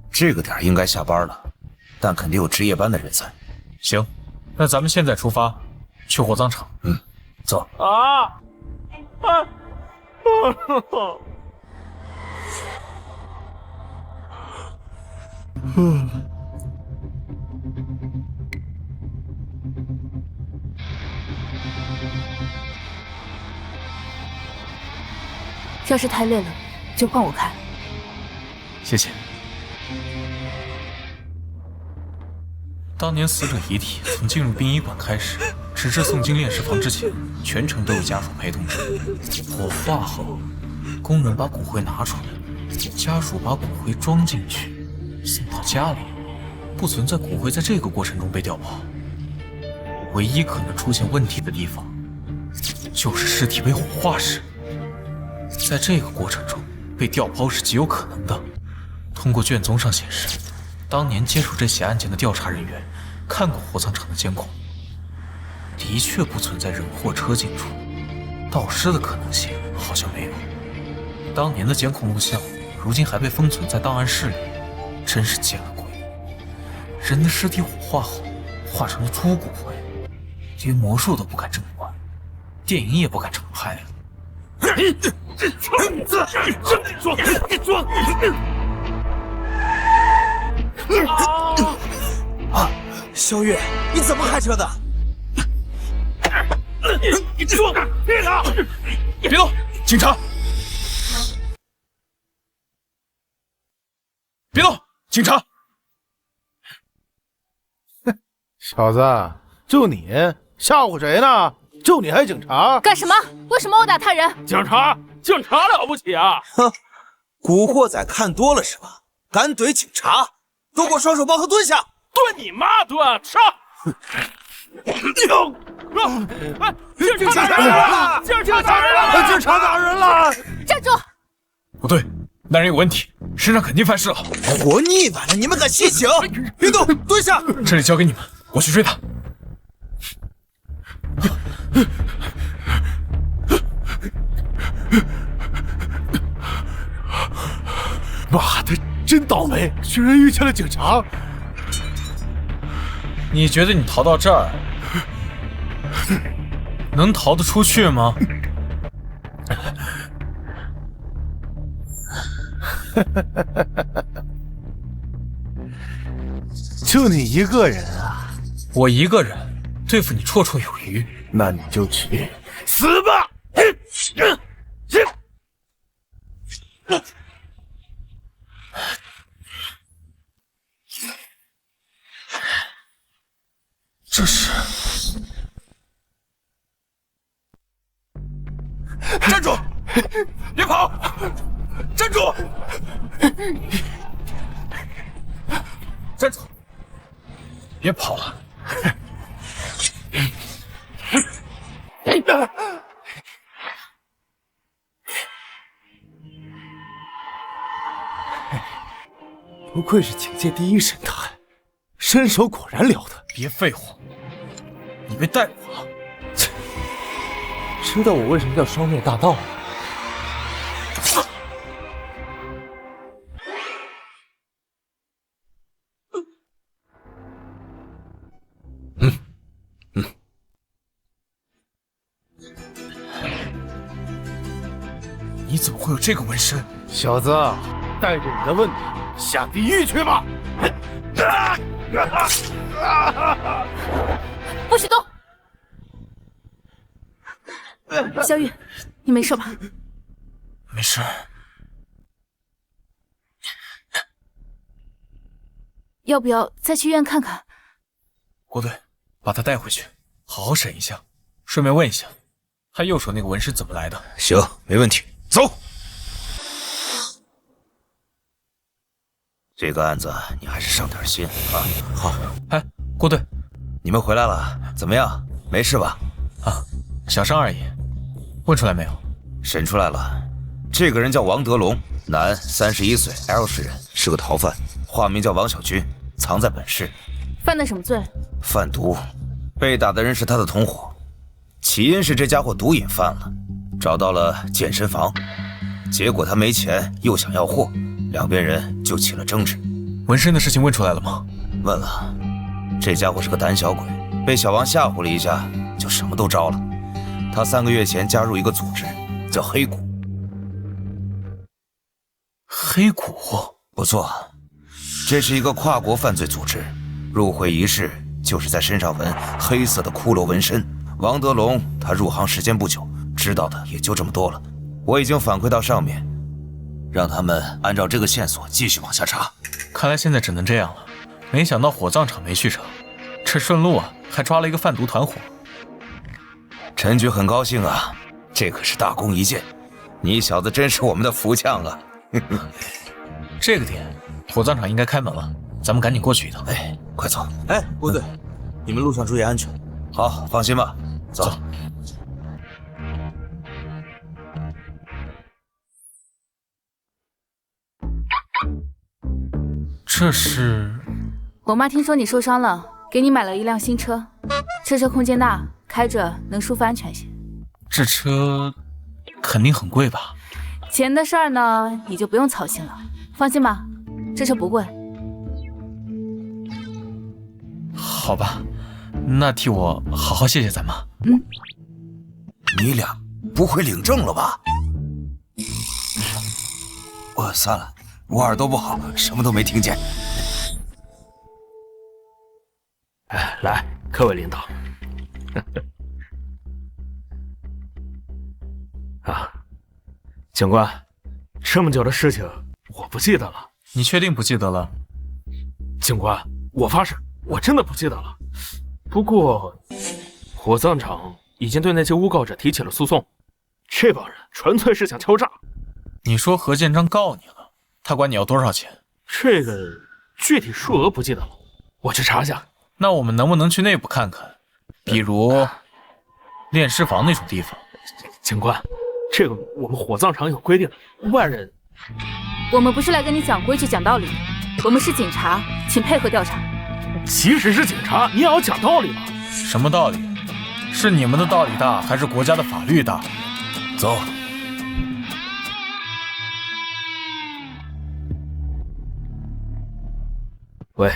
这个点应该下班了，但肯定有值夜班的人在。行，那咱们现在出发，去火葬场。走。啊！要是太累了，就换我开。谢谢。当年死者遗体从进入殡仪馆开始，直至送进炼尸房之前，全程都有家属陪同着。火化后，工人把骨灰拿出来，家属把骨灰装进去，送到家里，不存在骨灰在这个过程中被调包。唯一可能出现问题的地方，就是尸体被火化时。在这个过程中，被调包是极有可能的。通过卷宗上显示，当年接手这起案件的调查人员看过火葬场的监控，的确不存在人或车进出，盗尸的可能性好像没有。当年的监控录像，如今还被封存在档案室里，真是见了鬼。人的尸体火化后，化成了猪骨灰，连魔术都不敢这么玩，电影也不敢这么拍了。萧月，你怎么开车的？你装！别打！别动！警察！别动！警察！小子，就你吓唬谁呢？就你还警察？干什么？为什么殴打他人？警察了不起啊！哼，古惑仔看多了是吧？敢怼警察，都给我双手抱头蹲下！蹲你妈蹲！上！警察打人了！警察打人了！警察打人了！站住！不对，那人有问题，身上肯定犯事了。活腻歪了，你们敢袭警？别动，蹲下！这里交给你们，我去追他。妈的，真倒霉，居然遇见了警察！你觉得你逃到这儿，能逃得出去吗？就你一个人啊？我一个人，对付你绰绰有余。那你就去死吧！这是……站住！别跑！站住！站住！别跑了！不愧是警界第一神探，身手果然了得。别废话，你被逮捕了。知道我为什么叫双面大盗吗？你怎么会有这个纹身？小子，带着你的问题下地狱去吧！不许动！小雨，你没事吧？没事。要不要再去医院看看？郭队，把他带回去，好好审一下，顺便问一下，他右手那个纹身怎么来的？行，没问题，走。这个案子你还是上点心啊。好。哎，郭队，你们回来了，怎么样？没事吧？啊，小伤而已。问出来没有？审出来了，这个人叫王德龙，男，31岁 ，L 市人，是个逃犯，化名叫王小军，藏在本市。犯的什么罪？贩毒，被打的人是他的同伙。起因是这家伙毒瘾犯了，找到了健身房，结果他没钱又想要货，两边人就起了争执。纹身的事情问出来了吗？问了，这家伙是个胆小鬼，被小王吓唬了一下，就什么都招了。他3个月前加入一个组织，叫黑谷。黑谷？不错，这是一个跨国犯罪组织。入会仪式就是在身上纹黑色的骷髅纹身。王德龙他入行时间不久，知道的也就这么多了。我已经反馈到上面，让他们按照这个线索继续往下查。看来现在只能这样了。没想到火葬场没去成，这顺路啊还抓了一个贩毒团伙。陈局很高兴啊，这可是大功一件，你小子真是我们的福将啊！这个点，火葬场应该开门了，咱们赶紧过去一趟。哎，快走！哎，郭队，你们路上注意安全。好，放心吧，走。这是……我妈听说你受伤了，给你买了一辆新车，这车空间大，开着能舒服安全些。这车肯定很贵吧？钱的事儿呢，你就不用操心了，放心吧，这车不贵。好吧，那替我好好谢谢咱妈。你俩不会领证了吧？算了，我耳朵不好，什么都没听见。哎，来，各位领导。啊，警官，这么久的事情我不记得了。你确定不记得了？警官，我发誓，我真的不记得了。不过，火葬场已经对那些诬告者提起了诉讼，这帮人纯粹是想敲诈。你说何建章告你了，他管你要多少钱？这个具体数额不记得了，我去查一下。那我们能不能去内部看看？比如炼尸房那种地方？警官，这个我们火葬场有规定，外人……我们不是来跟你讲规矩讲道理的，我们是警察，请配合调查。即使是警察，你也要讲道理吧？什么道理？是你们的道理大，还是国家的法律大？走。喂，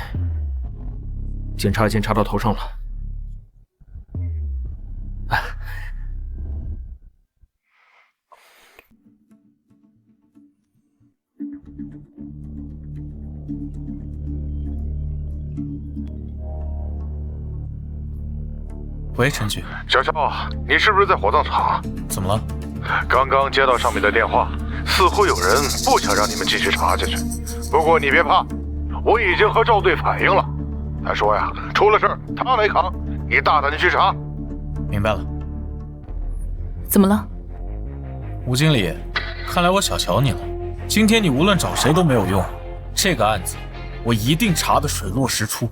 警察已经查到头上了。喂，陈局。小肖，你是不是在火葬场？怎么了？刚刚接到上面的电话，似乎有人不想让你们继续查下去。不过你别怕，我已经和赵队反映了。他说呀，出了事儿他来扛，你大胆的去查。明白了。怎么了？吴经理，看来我小瞧你了。今天你无论找谁都没有用，这个案子我一定查得水落石出。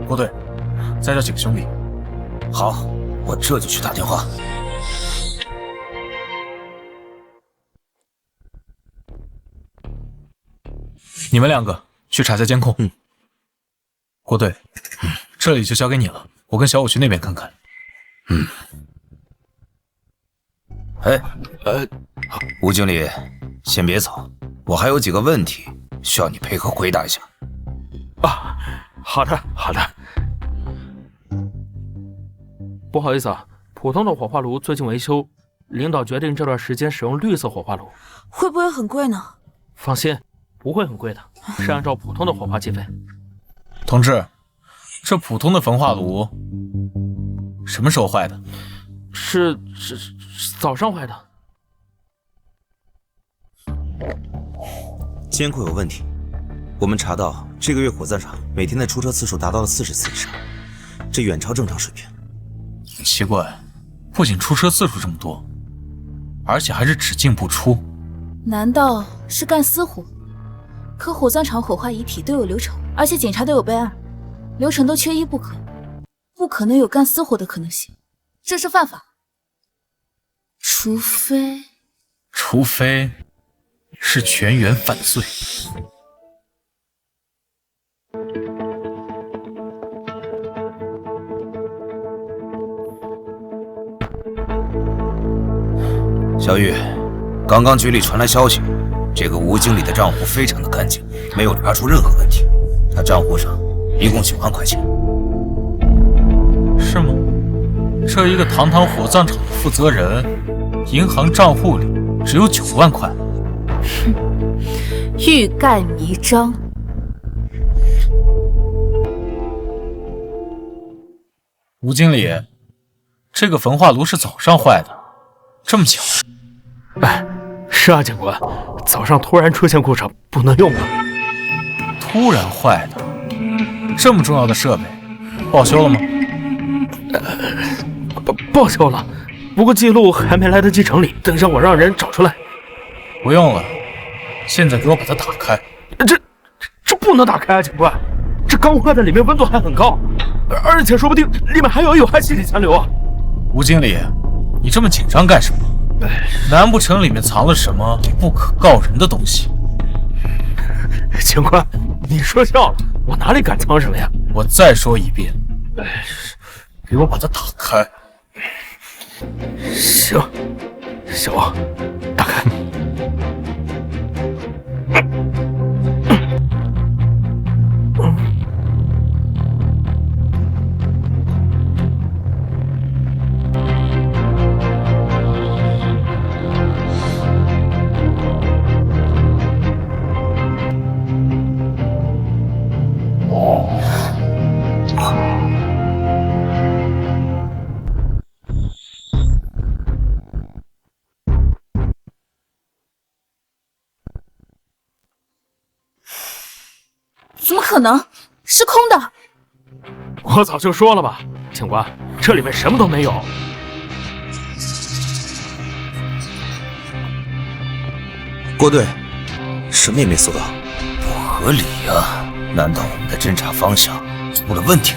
郭队，再叫几个兄弟。好，我这就去打电话。你们两个去查下监控。郭队，这里就交给你了，我跟小五去那边看看。吴经理，先别走，我还有几个问题需要你配合回答一下。好的。不好意思啊，普通的火化炉最近维修，领导决定这段时间使用绿色火化炉。会不会很贵呢？放心，不会很贵的，是按照普通的火化计费。同志，这普通的焚化炉什么时候坏的？是早上坏的。监控有问题，我们查到这个月火葬场每天的出车次数达到了40次以上，这远超正常水平。奇怪，不仅出车次数这么多，而且还是只进不出。难道是干私活？可火葬场火化遗体都有流程，而且检查都有备案，流程都缺一不可，不可能有干私活的可能性，这是犯法。除非是全员犯罪。小玉，刚刚局里传来消息，这个吴经理的账户非常的干净，没有查出任何问题。他账户上一共9万块钱。是吗？这一个堂堂火葬场的负责人，银行账户里只有9万块。欲盖弥彰。吴经理，这个焚化炉是早上坏的，这么巧？是啊，警官，早上突然出现故障，不能用了。突然坏的，这么重要的设备，报修了吗？报修了，不过记录还没来得及整理，等一下我让人找出来。不用了，现在给我把它打开。这不能打开啊，警官，这刚坏的里面温度还很高，而且说不定里面还有害气体残留啊。吴经理，你这么紧张干什么？难不成里面藏了什么不可告人的东西？警官，你说笑了，我哪里敢藏什么呀？我再说一遍，给我把它打开。行，小王，打开。怎么可能？是空的！我早就说了吧，警官，这里面什么都没有。郭队，什么也没搜到，不合理呀！难道我们的侦查方向出了问题？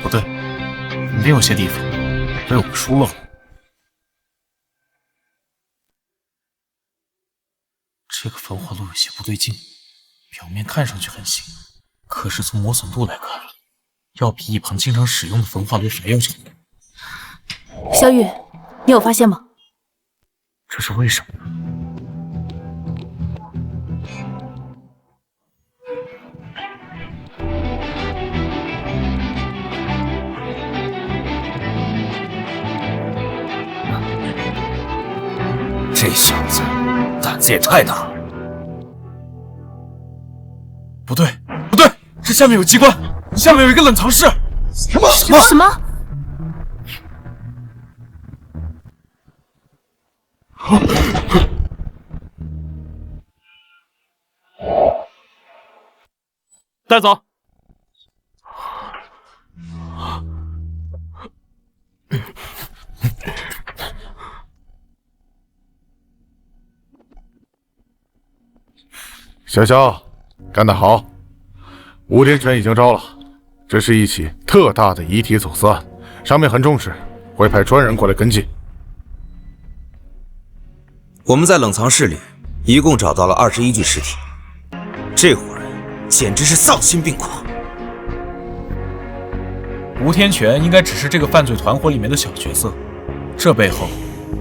不对，肯定有些地方被我们疏漏了。这个焚化炉有些不对劲，表面看上去很新，可是从磨损度来看，要比一旁经常使用的焚化炉还要差。小雨，你有发现吗？这是为什么呢？这小子胆子也太大了！不对，不对，这下面有机关！下面有一个冷藏室。什么？带走。小肖，干得好！吴天全已经招了，这是一起特大的遗体走私案，上面很重视，会派专人过来跟进。我们在冷藏室里一共找到了21具尸体，这伙人简直是丧心病狂。吴天全应该只是这个犯罪团伙里面的小角色，这背后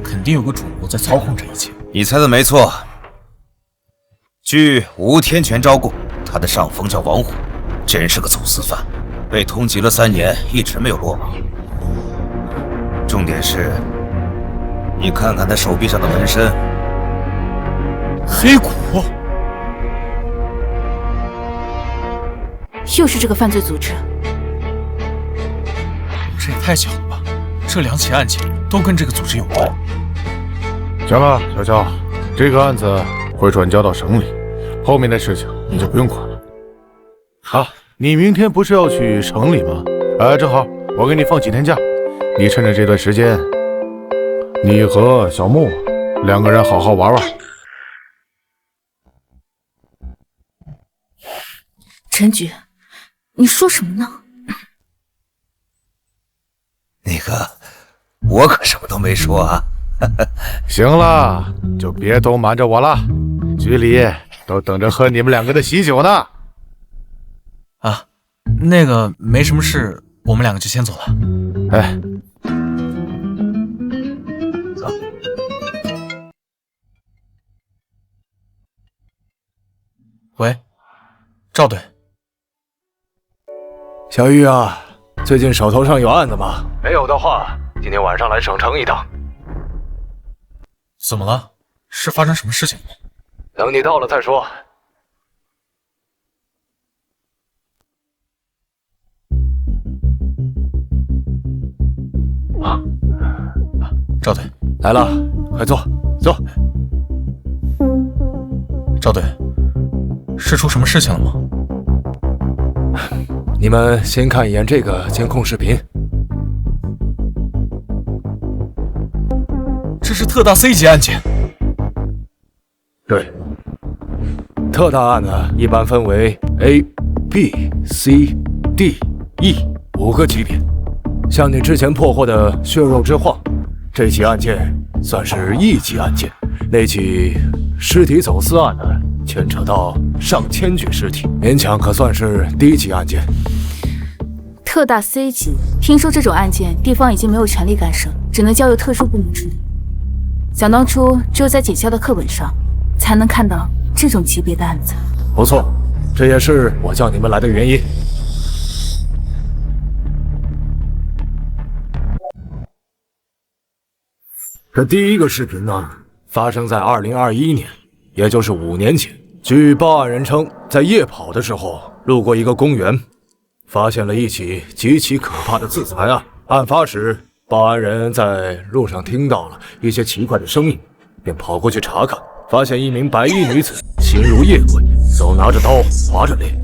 肯定有个主谋在操控这一切。你猜的没错。据吴天全招供，他的上峰叫王虎，真是个走私犯，被通缉了3年，一直没有落网。重点是，你看看他手臂上的纹身，黑骨，又是这个犯罪组织。这也太巧了吧！这2起案件都跟这个组织有关。行了，小肖，这个案子会转交到省里，后面的事情你就不用管了。啊，你明天不是要去城里吗？正好我给你放几天假，你趁着这段时间，你和小木2个人好好玩玩。陈局，你说什么呢？那个，我可什么都没说啊。行了，就别都瞒着我了，局里都等着喝你们2个的喜酒呢。啊，那个没什么事，我们2个就先走了。哎，走。喂，赵队。小玉啊，最近手头上有案子吗？没有的话，今天晚上来省城一趟。怎么了？是发生什么事情了？等你到了再说。赵队来了，快坐，坐。赵队，是出什么事情了吗？你们先看一眼这个监控视频。这是特大 C 级案件。对，特大案呢一般分为 A、B、C、D、E 5个级别。像你之前破获的血肉之患，这起案件算是1级案件。那起尸体走私案呢，牵扯到上千具尸体，勉强可算是低级案件。特大 C 级，听说这种案件地方已经没有权力干涉，只能交由特殊部门处理。想当初只有在警校的课本上才能看到这种级别的案子。不错，这也是我叫你们来的原因。这第一个视频呢，发生在2021年，也就是5年前。据报案人称，在夜跑的时候路过一个公园，发现了一起极其可怕的自残案。案发时，报案人在路上听到了一些奇怪的声音，便跑过去查看，发现一名白衣女子形如夜鬼，手拿着刀划着脸。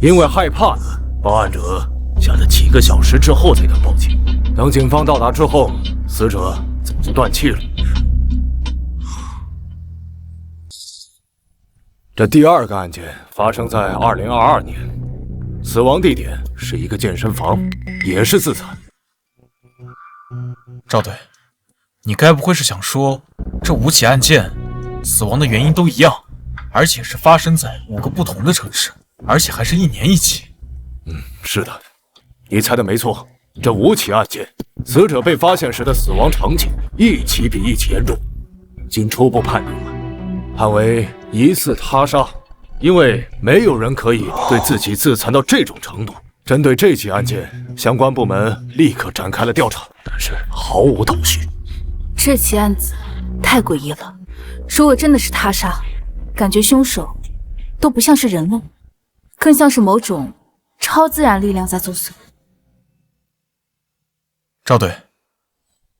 因为害怕呢，报案者吓得几个小时之后才敢报警。等警方到达之后，死者早就断气了。这第2个案件发生在2022年，死亡地点是一个健身房，也是自残。赵队，你该不会是想说，这5起案件死亡的原因都一样，而且是发生在5个不同的城市，而且还是1年1起？是的，你猜的没错。这5起案件，死者被发现时的死亡场景一起比一起严重，经初步判定判为疑似他杀，因为没有人可以对自己自残到这种程度。针对这起案件，相关部门立刻展开了调查，但是毫无头绪。这起案子太诡异了，如果真的是他杀，感觉凶手都不像是人类，更像是某种超自然力量在作祟。赵队，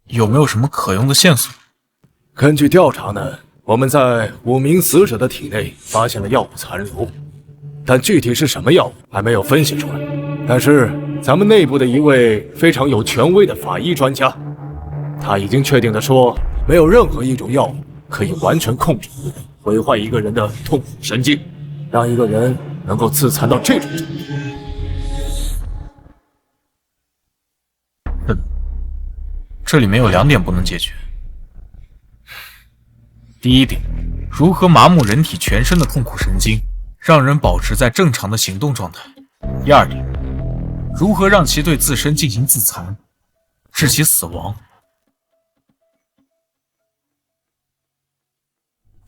有没有什么可用的线索？根据调查呢，我们在5名死者的体内发现了药物残留，但具体是什么药物还没有分析出来。但是咱们内部的一位非常有权威的法医专家，他已经确定地说，没有任何一种药物可以完全控制毁坏一个人的痛苦神经，让一个人能够自残到这种程度。这里面有2点不能解决。第一点，如何麻木人体全身的痛苦神经，让人保持在正常的行动状态。第二点，如何让其对自身进行自残，致其死亡。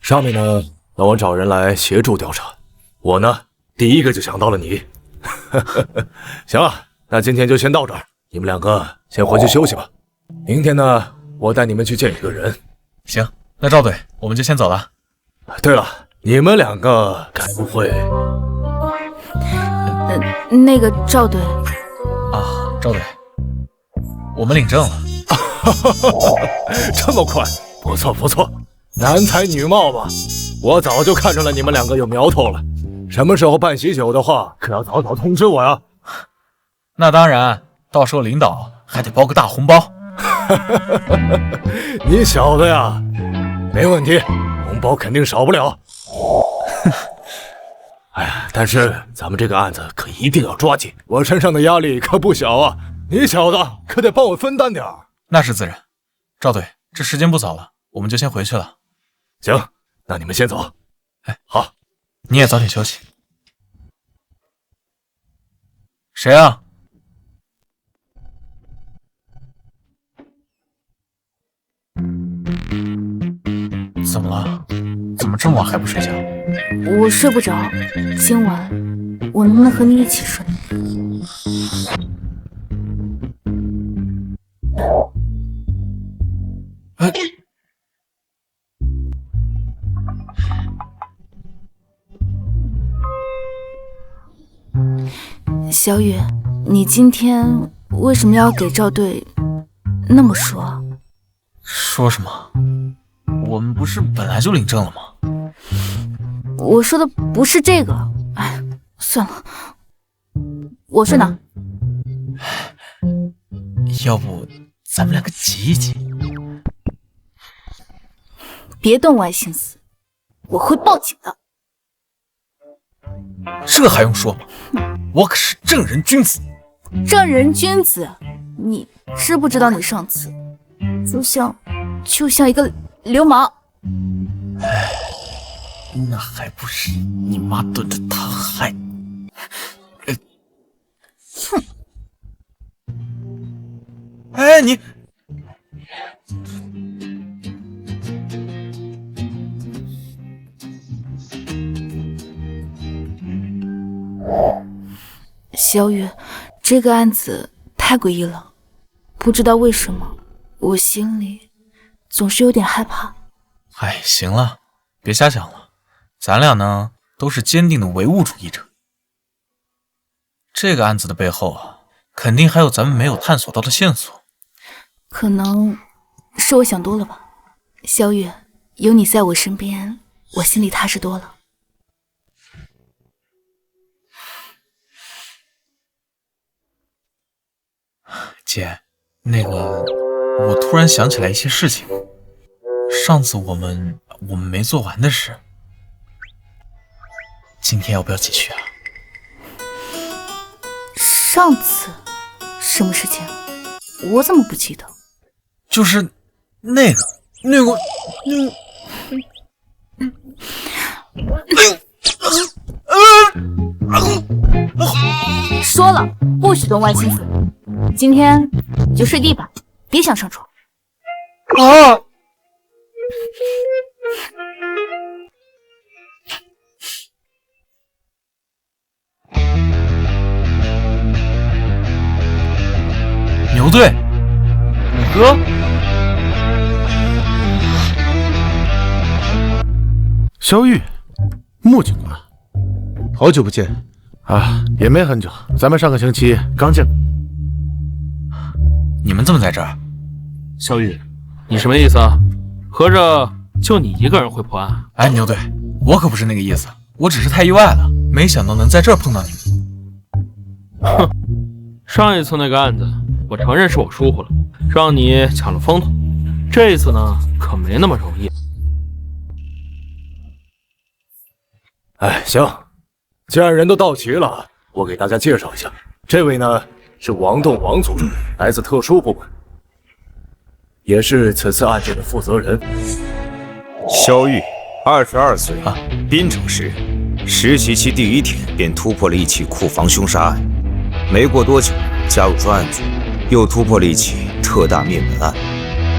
上面呢，让我找人来协助调查，我呢，第一个就想到了你。行了，那今天就先到这儿，你们2个先回去休息吧。明天呢，我带你们去见一个人。行，那赵队，我们就先走了。对了，你们2个该不会……那个赵队啊，赵队，我们领证了。这么快，不错不错，男才女貌吧？我早就看出来你们2个有苗头了。什么时候办喜酒的话，可要早早通知我呀。那当然，到时候领导还得包个大红包。你小子呀，没问题，红包肯定少不了。哎呀，但是咱们这个案子可一定要抓紧，我身上的压力可不小啊！你小子可得帮我分担点儿。那是自然。赵队，这时间不早了，我们就先回去了。行，那你们先走。哎，好，你也早点休息。谁啊？怎么了？怎么这么晚还不睡觉？我睡不着，今晚我能不能和你一起睡？小雨，你今天为什么要给赵队那么说啊？说什么？我们不是本来就领证了吗？我说的不是这个。哎，算了，我睡哪？要不咱们2个挤一挤？别动歪心思，我会报警的。这还用说吗？我可是正人君子。正人君子？你知不知道你上次就像一个流氓？哎，那还不是你妈炖的汤害你？哼！哎，你小雨，这个案子太诡异了，不知道为什么，我心里总是有点害怕。哎，行了，别瞎想了，咱俩呢都是坚定的唯物主义者。这个案子的背后啊，肯定还有咱们没有探索到的线索。可能是我想多了吧。小雨，有你在我身边，我心里踏实多了。姐，那个，我突然想起来一些事情。上次我们没做完的事，今天要不要继续啊？上次什么事情？我怎么不记得？就是那个，说了不许动歪心思，今天你就睡地板，别想上床。啊！牛队，五哥，萧玉，穆警官，好久不见，啊，也没很久，咱们上个星期刚见过。你们怎么在这儿？萧玉，你什么意思啊？合着就你一个人会破案？哎，牛队，我可不是那个意思，我只是太意外了，没想到能在这儿碰到你们。哼，上一次那个案子，我承认是我疏忽了，让你抢了风头。这一次呢，可没那么容易。哎，行，既然人都到齐了，我给大家介绍一下，这位呢是王栋王组长，来自特殊部门，也是此次案件的负责人。萧玉，22岁，滨城市人，实习期第1天便突破了一起库房凶杀案，没过多久加入专案组，又突破了一起特大灭门案，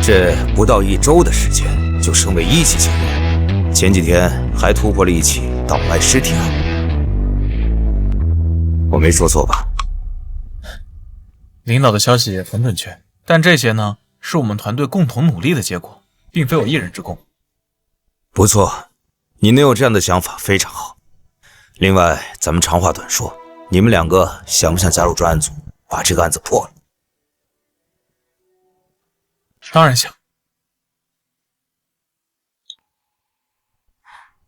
这不到1周的时间就升为1级警员，前几天还突破了一起倒卖尸体案。我没说错吧？领导的消息也很准确，但这些呢，是我们团队共同努力的结果，并非我一人之功。不错，你能有这样的想法非常好。另外，咱们长话短说，你们2个想不想加入专案组，把这个案子破了？当然想。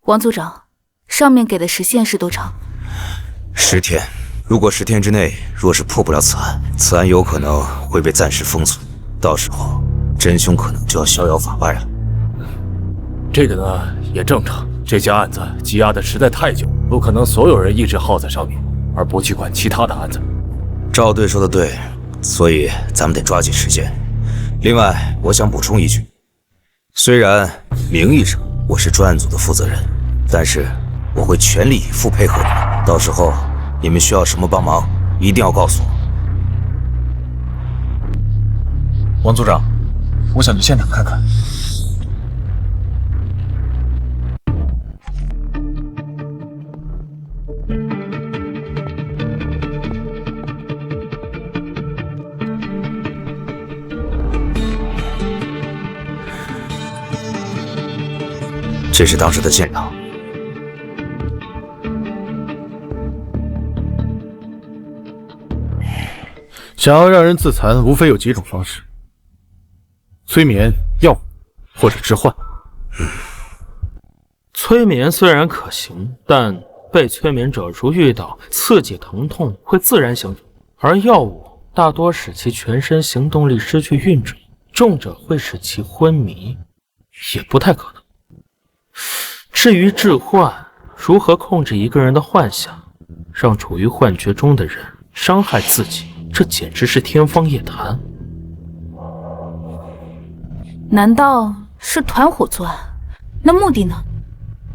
王组长，上面给的时限是多长？10天。如果10天之内若是破不了此案，此案有可能会被暂时封存，到时候真凶可能就要逍遥法外了。这个呢也正常，这家案子积压的实在太久，不可能所有人意志耗在上面，而不去管其他的案子。赵队说的对，所以咱们得抓紧时间。另外，我想补充一句，虽然名义上我是专案组的负责人，但是我会全力以赴配合你们，到时候你们需要什么帮忙，一定要告诉我。王组长，我想去现场看看。这是当时的现场。想要让人自残，无非有几种方式：催眠、药物或者置换。催眠虽然可行，但被催眠者如遇到刺激疼痛会自然醒酒，而药物大多使其全身行动力失去运转，重者会使其昏迷，也不太可能。至于置换，如何控制一个人的幻想，让处于幻觉中的人伤害自己，这简直是天方夜谭。难道是团伙作案？那目的呢？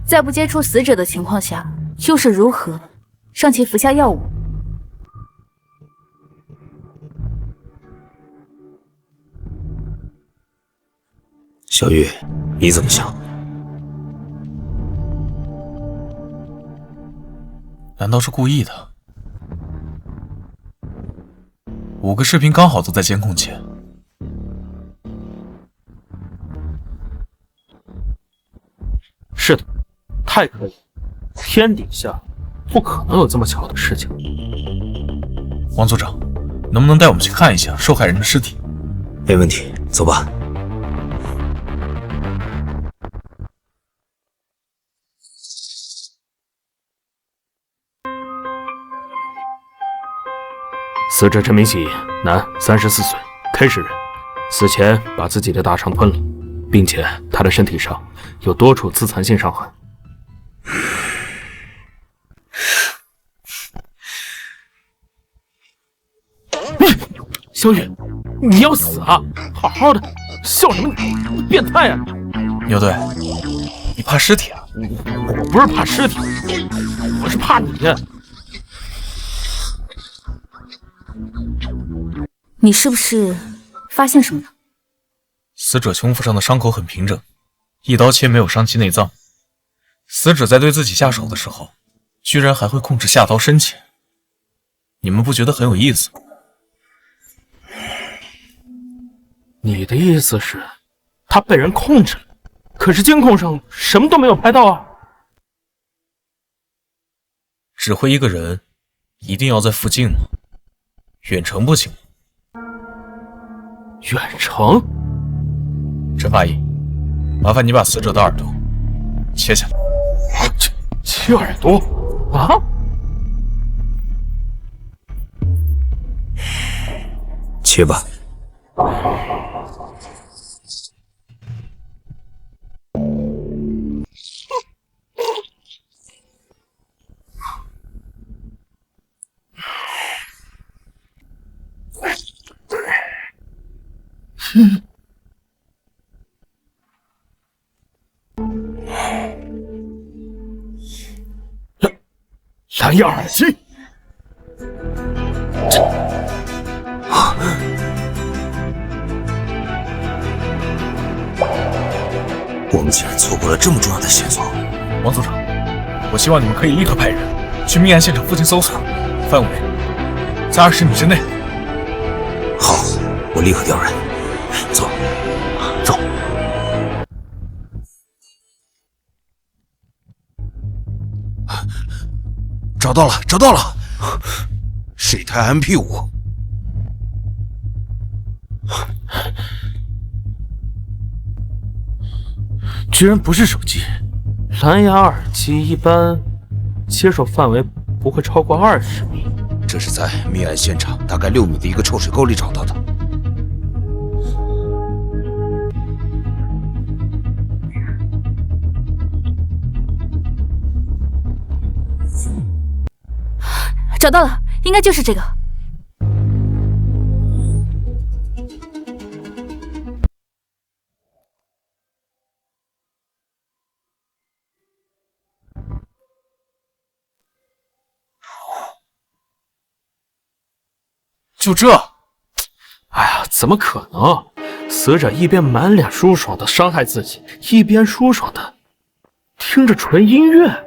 在不接触死者的情况下，又是如何让其服下药物？小玉，你怎么想？难道是故意的？5个视频刚好都在监控前。是的，太可以，天底下不可能有这么巧的事情。王组长，能不能带我们去看一下受害人的尸体？没问题，走吧。死者陈明喜，男，34岁，K 市人，死前把自己的大肠吞了，并且他的身体上有多处自残性伤痕。萧雨，你要死啊！好好的，笑什么？你变态啊！牛队，你怕尸体啊？我不是怕尸体，我是怕你。你是不是发现什么了？死者胸腹上的伤口很平整，一刀切没有伤及内脏。死者在对自己下手的时候，居然还会控制下刀深浅。你们不觉得很有意思吗？你的意思是，他被人控制了，可是监控上什么都没有拍到啊？指挥一个人，一定要在附近吗？远程不行吗？远程？陈法医，麻烦你把死者的耳朵切下来。切耳朵？啊？切吧。蓝牙耳机。我们竟然错过了这么重要的线索。王组长，我希望你们可以立刻派人去命案现场附近搜索，范围在20米之内。好，我立刻调人。走，走。找到了，找到了，是一台 MP5。居然不是手机。蓝牙耳机一般接受范围不会超过20米。这是在命案现场大概6米的一个臭水沟里找到的。找到了，应该就是这个。就这？哎呀，怎么可能？死者一边满脸舒爽的伤害自己，一边舒爽的听着纯音乐。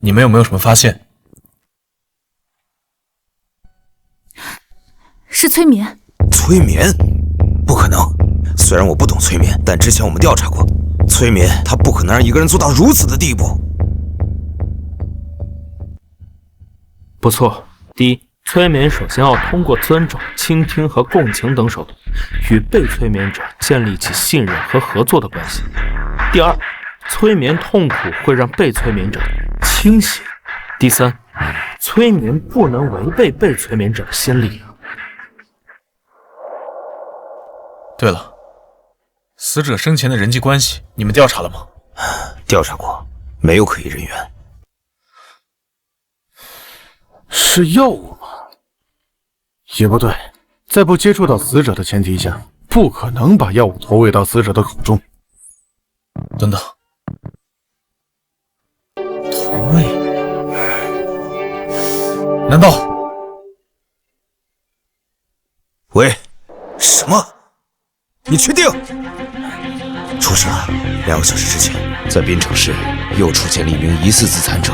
你们有没有什么发现？是催眠。催眠？不可能！虽然我不懂催眠，但之前我们调查过，催眠它不可能让一个人做到如此的地步。不错，第一，催眠首先要通过尊重、倾听和共情等手段，与被催眠者建立起信任和合作的关系。第二，催眠痛苦会让被催眠者倾斜。第三，催眠不能违背被催眠者的心理。对了，死者生前的人际关系你们调查了吗？调查过，没有可疑人员。是药物吗？也不对，在不接触到死者的前提下，不可能把药物投喂到死者的口中。等等，投喂？难道？喂，什么？你确定？出事了！2个小时之前，在滨城市又出现了一名疑似自残者。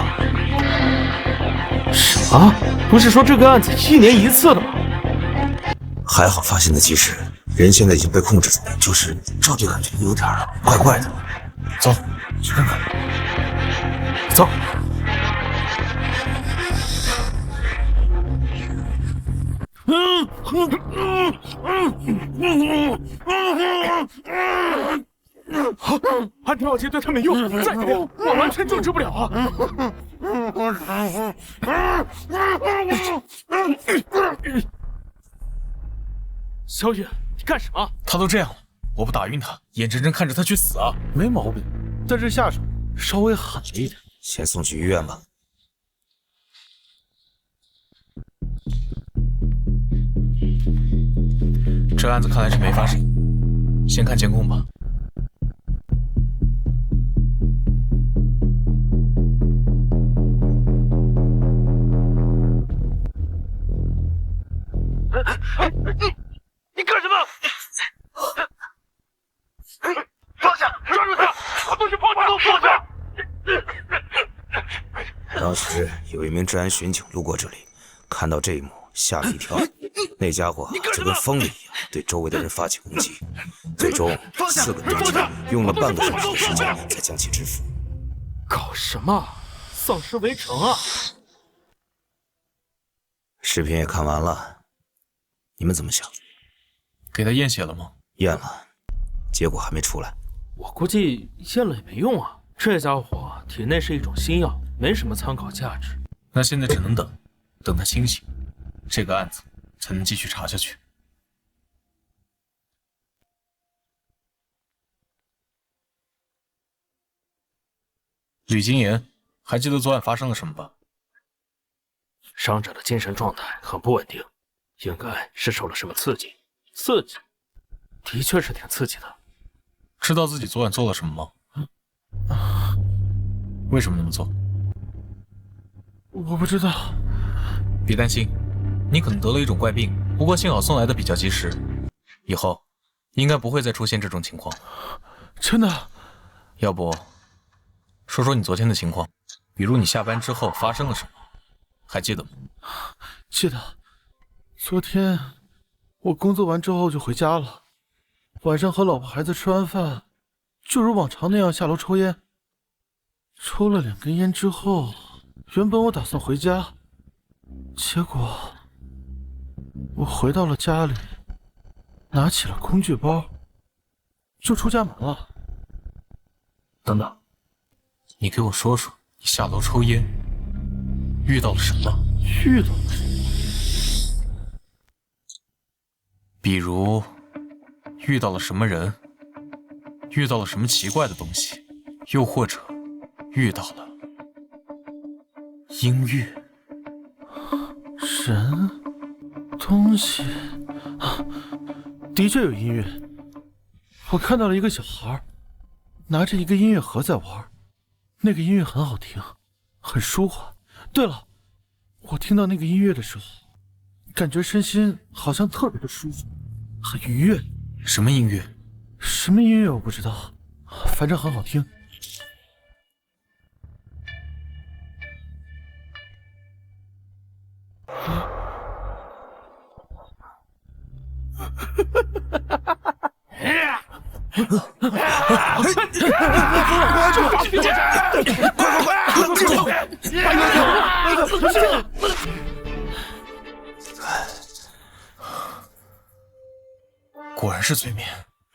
什么？不是说这个案子1年1次的吗？还好发现的及时，人现在已经被控制住，就是照这感觉有点怪怪的。走，去看看。走。安调剂对他没用，再这样我完全救治不了啊！小雨，你干什么？他都这样了，我不打晕他，眼睁睁看着他去死啊！没毛病，但是下手稍微狠了一点。先送去医院吧。这案子看来是没发生，先看监控吧。你干什么？放下！抓住他！把东西放下！都放下！当时有一名治安巡警路过这里，看到这一幕，吓了一跳。那家伙就跟疯了一样，对周围的人发起攻击，最终4个对枪用了半个小时的时间才将其制服。搞什么？丧尸围城啊！视频也看完了，你们怎么想？给他验血了吗？验了，结果还没出来。我估计验了也没用啊，这家伙体内是一种新药，没什么参考价值。那现在只能等，等他清醒，这个案子才能继续查下去。吕金言，还记得昨晚发生了什么吧？伤者的精神状态很不稳定，应该是受了什么刺激。刺激，的确是挺刺激的。知道自己昨晚做了什么吗？为什么那么做？我不知道。别担心，你可能得了一种怪病，不过幸好送来的比较及时，以后应该不会再出现这种情况。真的？要不说说你昨天的情况，比如你下班之后发生了什么，还记得吗？记得。昨天我工作完之后就回家了，晚上和老婆孩子吃完饭，就如往常那样下楼抽烟。抽了2根烟之后，原本我打算回家，结果我回到了家里，拿起了工具包，就出家门了。等等，你给我说说，你下楼抽烟遇到了什么？遇到了什么？比如遇到了什么人，遇到了什么奇怪的东西，又或者遇到了音乐、人、东西，的确有音乐。我看到了一个小孩拿着一个音乐盒在玩，那个音乐很好听，很舒缓。对了，我听到那个音乐的时候，感觉身心好像特别的舒服，很愉悦。什么音乐？什么音乐我不知道，反正很好听。果然是催眠。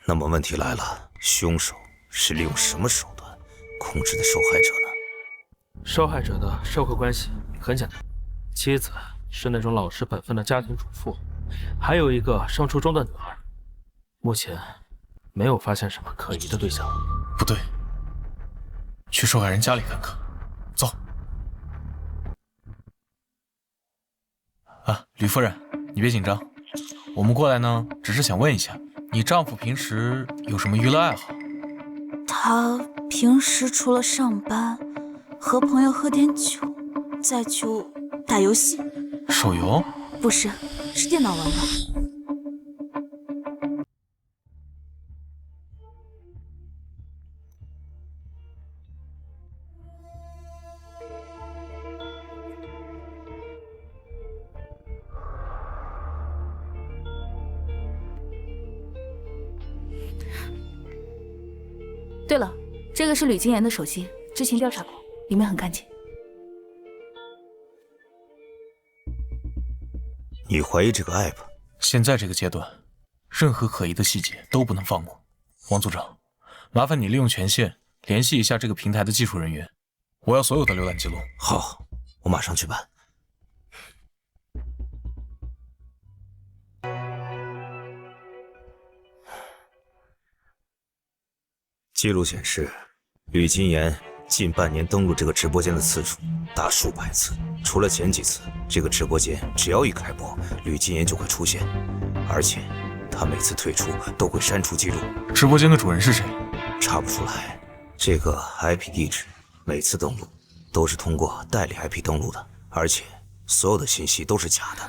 那么问题来了，凶手是利用什么手段控制的受害者呢？受害者的社会关系很简单，妻子是那种老实本分的家庭主妇，还有一个上初中的女儿。目前没有发现什么可疑的对象。不对，去受害人家里看看。走。啊，吕夫人，你别紧张，我们过来呢，只是想问一下，你丈夫平时有什么娱乐爱好？他平时除了上班，和朋友喝点酒，再就打游戏。手游？不是，是电脑玩的。对了，这个是吕金言的手机，之前调查过，里面很干净。你怀疑这个 app？ 现在这个阶段，任何可疑的细节都不能放过。王组长，麻烦你利用权限联系一下这个平台的技术人员，我要所有的浏览记录。好，我马上去办。记录显示，吕金言近半年登录这个直播间的次数达数百次。除了前几次，这个直播间只要一开播，吕金言就会出现，而且他每次退出都会删除记录。直播间的主人是谁？查不出来。这个 IP 地址每次登录都是通过代理 IP 登录的，而且所有的信息都是假的。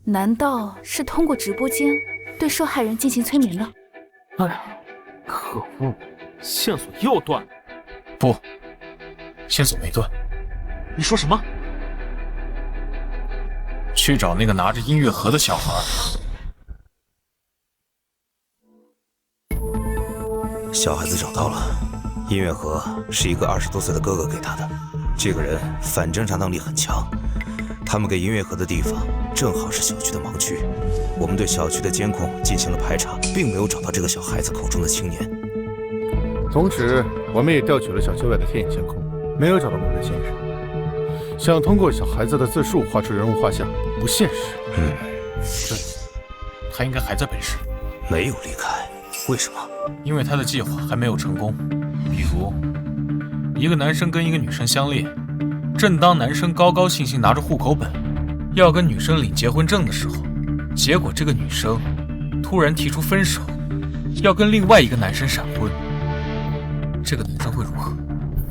难道是通过直播间对受害人进行催眠的？哎呀，可恶！线索又断了。不，线索没断。你说什么？去找那个拿着音乐盒的小孩。小孩子找到了，音乐盒是一个20多岁的哥哥给他的。这个人反侦查能力很强，他们给音乐盒的地方正好是小区的盲区。我们对小区的监控进行了排查，并没有找到这个小孩子口中的青年。同时，我们也调取了小区外的天眼监控，没有找到某人现身。想通过小孩子的自述画出人物画像，不现实。他应该还在本市，没有离开。为什么？因为他的计划还没有成功。比如，一个男生跟一个女生相恋，正当男生高高兴兴拿着户口本要跟女生领结婚证的时候，结果这个女生突然提出分手，要跟另外一个男生闪婚。这个男生会如何？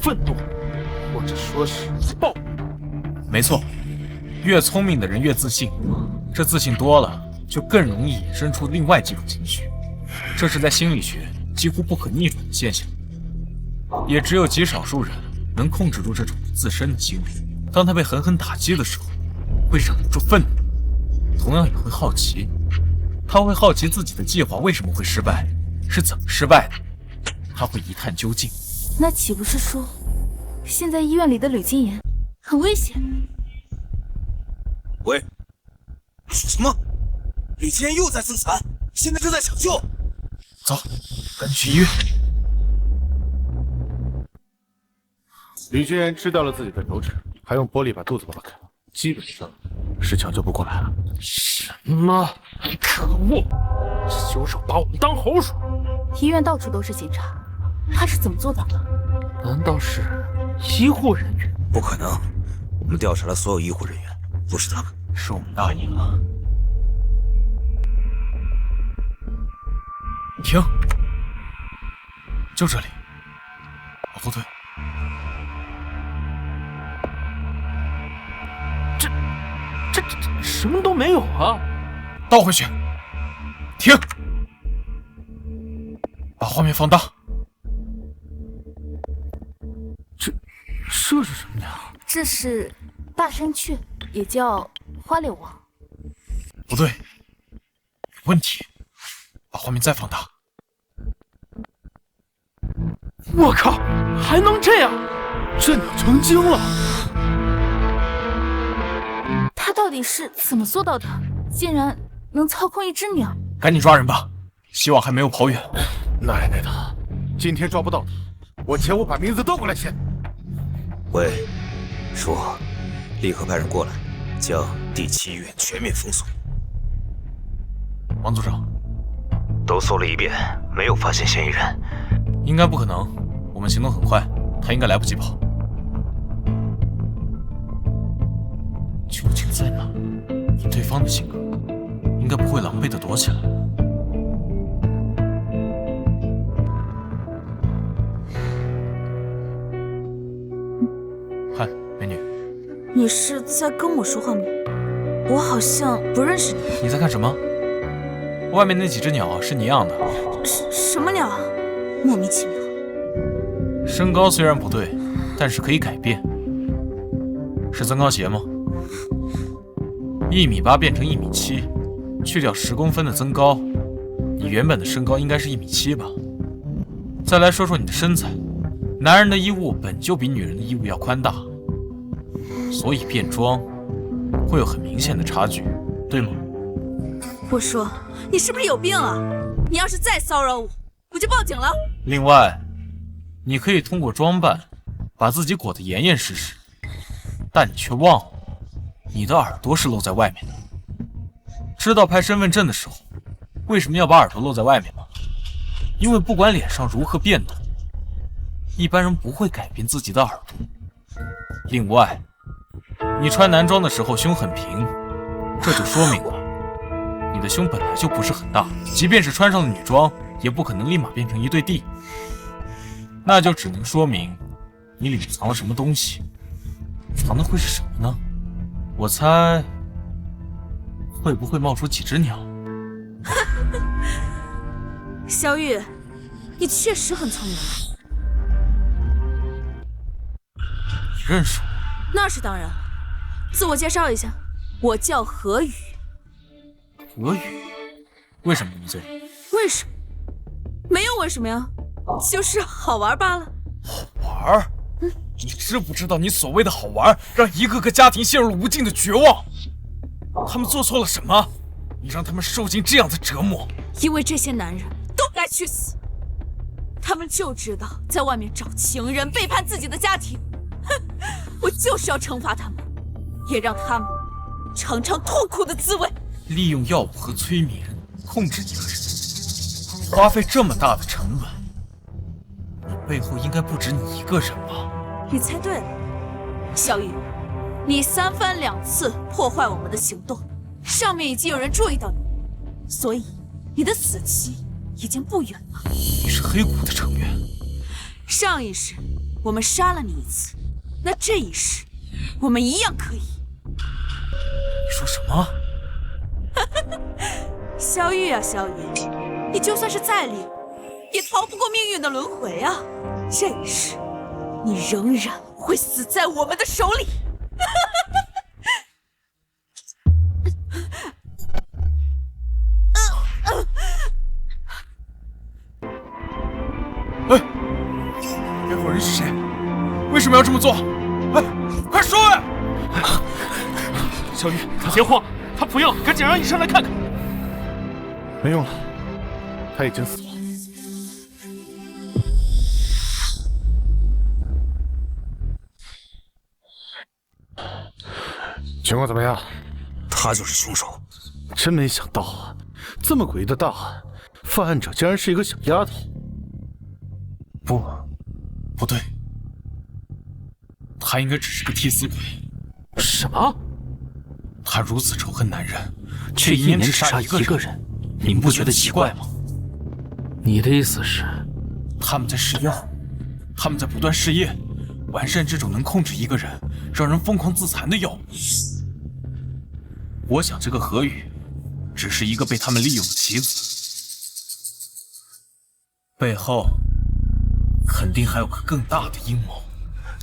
愤怒，或者说是暴怒。没错，越聪明的人越自信，这自信多了，就更容易衍生出另外几种情绪。这是在心理学几乎不可逆转的现象，也只有极少数人能控制住这种自身的心理。当他被狠狠打击的时候，会忍不住愤怒，同样也会好奇，他会好奇自己的计划为什么会失败，是怎么失败的，他会一探究竟。那岂不是说，现在医院里的吕金言很危险？喂，什么？吕金言又在自残，现在正在抢救。走，赶紧去医院。吕军人吃掉了自己的手指，还用玻璃把肚子挖开，基本上是抢救不过来了。什么？可恶！凶手把我们当猴耍。医院到处都是警察，他是怎么做到的？难道是医护人员？不可能，我们调查了所有医护人员，不是他们。是我们大意了。停！就这里，往后退。这什么都没有啊！倒回去。停！把画面放大。这是什么呀？这是大山雀，也叫花柳王。不对，有问题。把画面再放大。我靠，还能这样？这鸟成精了！他到底是怎么做到的？竟然能操控一只鸟？赶紧抓人吧，希望还没有跑远。奶奶的，今天抓不到他，我前午把名字都过来先。喂，叔，立刻派人过来，将第7医院全面封锁。王组长，都搜了一遍，没有发现嫌疑人。应该不可能，我们行动很快，他应该来不及跑。究竟在哪？以对方的性格，应该不会狼狈地躲起来。嗨，美女，你是在跟我说话吗？我好像不认识你。你在看什么？外面那几只鸟是你养的？什么鸟啊？莫名其妙。身高虽然不对，但是可以改变。是增高鞋吗？1.8米变成1.7米，去掉10公分的增高，你原本的身高应该是1.7米吧？再来说说你的身材，男人的衣物本就比女人的衣物要宽大，所以变装会有很明显的差距，对吗？我说，你是不是有病啊？你要是再骚扰我，我就报警了。另外，你可以通过装扮把自己裹得严严实实，但你却忘了，你的耳朵是露在外面的。知道拍身份证的时候，为什么要把耳朵露在外面吗？因为不管脸上如何变动，一般人不会改变自己的耳朵。另外，你穿男装的时候胸很平，这就说明了你的胸本来就不是很大，即便是穿上了女装，也不可能立马变成一对地。那就只能说明你里面藏了什么东西，藏的会是什么呢？我猜会不会冒出几只鸟？小雨，你确实很聪明。你认识我？那是当然。自我介绍一下。我叫何雨。何雨？为什么名字？为什么？没有为什么呀，就是好玩罢了。好玩？你知不知道你所谓的好玩，让一个个家庭陷入了无尽的绝望？他们做错了什么？你让他们受尽这样的折磨？因为这些男人都该去死。他们就知道在外面找情人，背叛自己的家庭。哼，我就是要惩罚他们，也让他们尝尝痛苦的滋味。利用药物和催眠控制一个人，花费这么大的成本，你背后应该不止你一个人吧？你猜对了，小雨，你3番2次破坏我们的行动，上面已经有人注意到你，所以你的死期已经不远了。你是黑谷的成员。上一世我们杀了你一次，那这一世我们一样可以。你说什么？小雨啊，小雨，你就算是再厉害，也逃不过命运的轮回啊！这一世，你仍然会死在我们的手里。哎，这伙人是谁？为什么要这么做？哎，快说呀！小雨，别慌，他不要，赶紧让医生来看看。没用了，他已经死了。情况怎么样？他就是凶手。真没想到啊，这么诡异的大案，犯案者竟然是一个小丫头。不对，他应该只是个替死鬼。什么？他如此仇恨男人，却一年只杀一个人，你们不觉得奇怪吗？你的意思是，他们在试药，他们在不断试验，完善这种能控制一个人，让人疯狂自残的药物。我想这个何雨，只是一个被他们利用的棋子，背后肯定还有个更大的阴谋。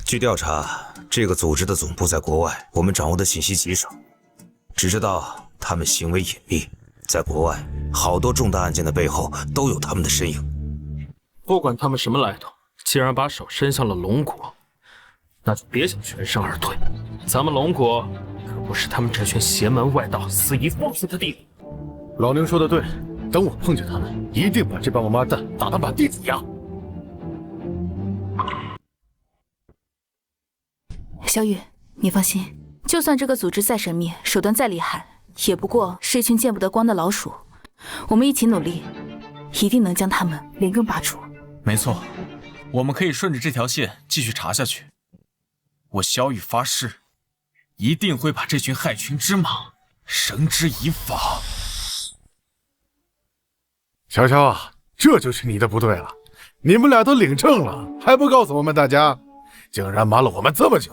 据调查，这个组织的总部在国外，我们掌握的信息极少，只知道他们行为隐秘，在国外好多重大案件的背后都有他们的身影。不管他们什么来头，既然把手伸向了龙国，那就别想全身而退。咱们龙国可不是他们这群邪门外道肆意放肆的地方。老宁说的对，等我碰见他们，一定把这帮王八蛋打得满地找牙。小雨，你放心，就算这个组织再神秘，手段再厉害，也不过是一群见不得光的老鼠。我们一起努力，一定能将他们连根拔除。没错，我们可以顺着这条线继续查下去。我萧雨发誓，一定会把这群害群之马绳之以法。乔乔啊，这就是你的不对了，你们俩都领证了，还不告诉我们大家，竟然瞒了我们这么久。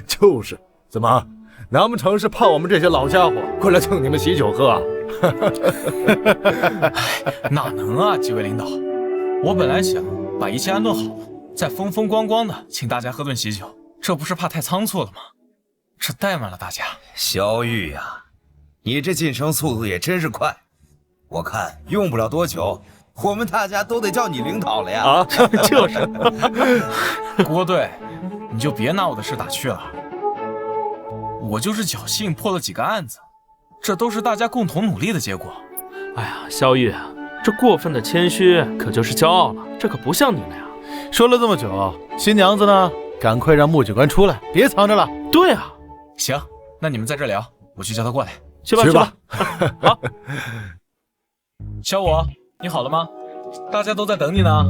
就是，怎么？难不成是怕我们这些老家伙过来蹭你们喜酒喝啊？哪能啊，几位领导，我本来想把一切安顿好了，再风风光光的请大家喝顿喜酒，这不是怕太仓促了吗？这怠慢了大家。小雨呀，你这晋升速度也真是快，我看用不了多久，我们大家都得叫你领导了呀！啊，就是。郭队，你就别拿我的事打趣了。我就是侥幸破了几个案子，这都是大家共同努力的结果。哎呀，萧玉，这过分的谦虚可就是骄傲了，这可不像你那样。说了这么久，新娘子呢？赶快让穆警官出来，别藏着了。对啊，行，那你们在这聊，我去叫他过来。去吧，去吧。好，小五，你好了吗？大家都在等你呢。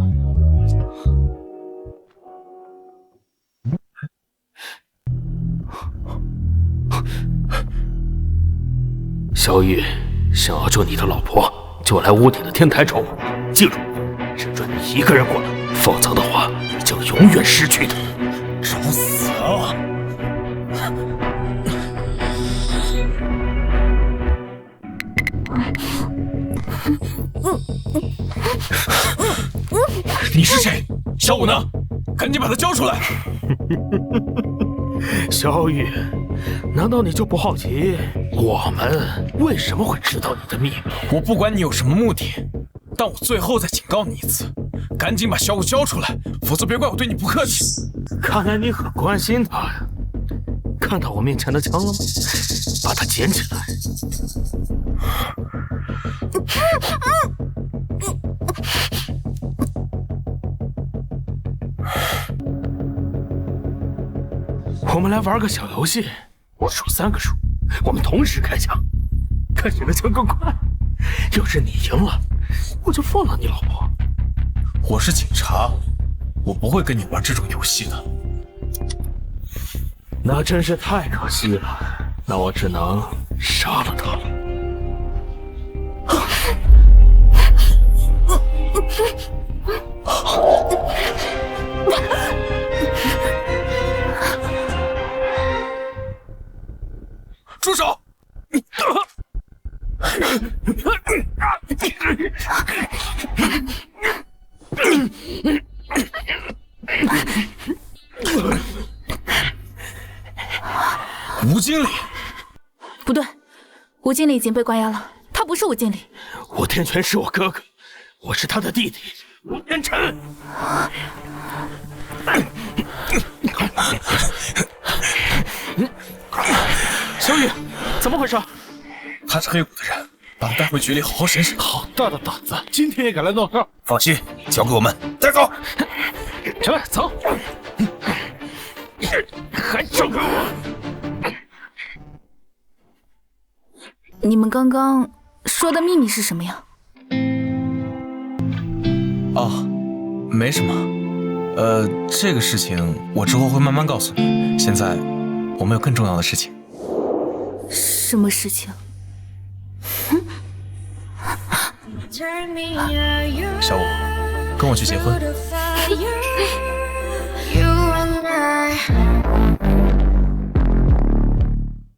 小雨，想要救你的老婆，就来屋顶的天台找我。记住，只准你一个人过来，否则的话，你将永远失去的。找死啊！你是谁？小五呢？赶紧把他交出来！小雨，难道你就不好奇我们为什么会知道你的秘密？我不管你有什么目的，但我最后再警告你一次，赶紧把小五交出来，否则别怪我对你不客气。看来你很关心他呀。看到我面前的枪了吗？把它捡起来。我们来玩个小游戏，我数3个数，我们同时开枪，看谁的枪更快。要是你赢了，我就放了你老婆。我是警察，我不会跟你玩这种游戏的。那真是太可惜了，那我只能杀了他了。住手！吴经理，不对，吴经理已经被关押了，他不是吴经理。吴天全是我哥哥，我是他的弟弟吴天辰。小雨，怎么回事？他是黑谷的人，把他带回局里好好审审。好大的胆子，今天也敢来闹事！放心，交给我们，带走。小雨，走。还交给我！你们刚刚说的秘密是什么呀？哦，没什么。这个事情我之后会慢慢告诉你。现在我们有更重要的事情。什么事情？小五，跟我去结婚。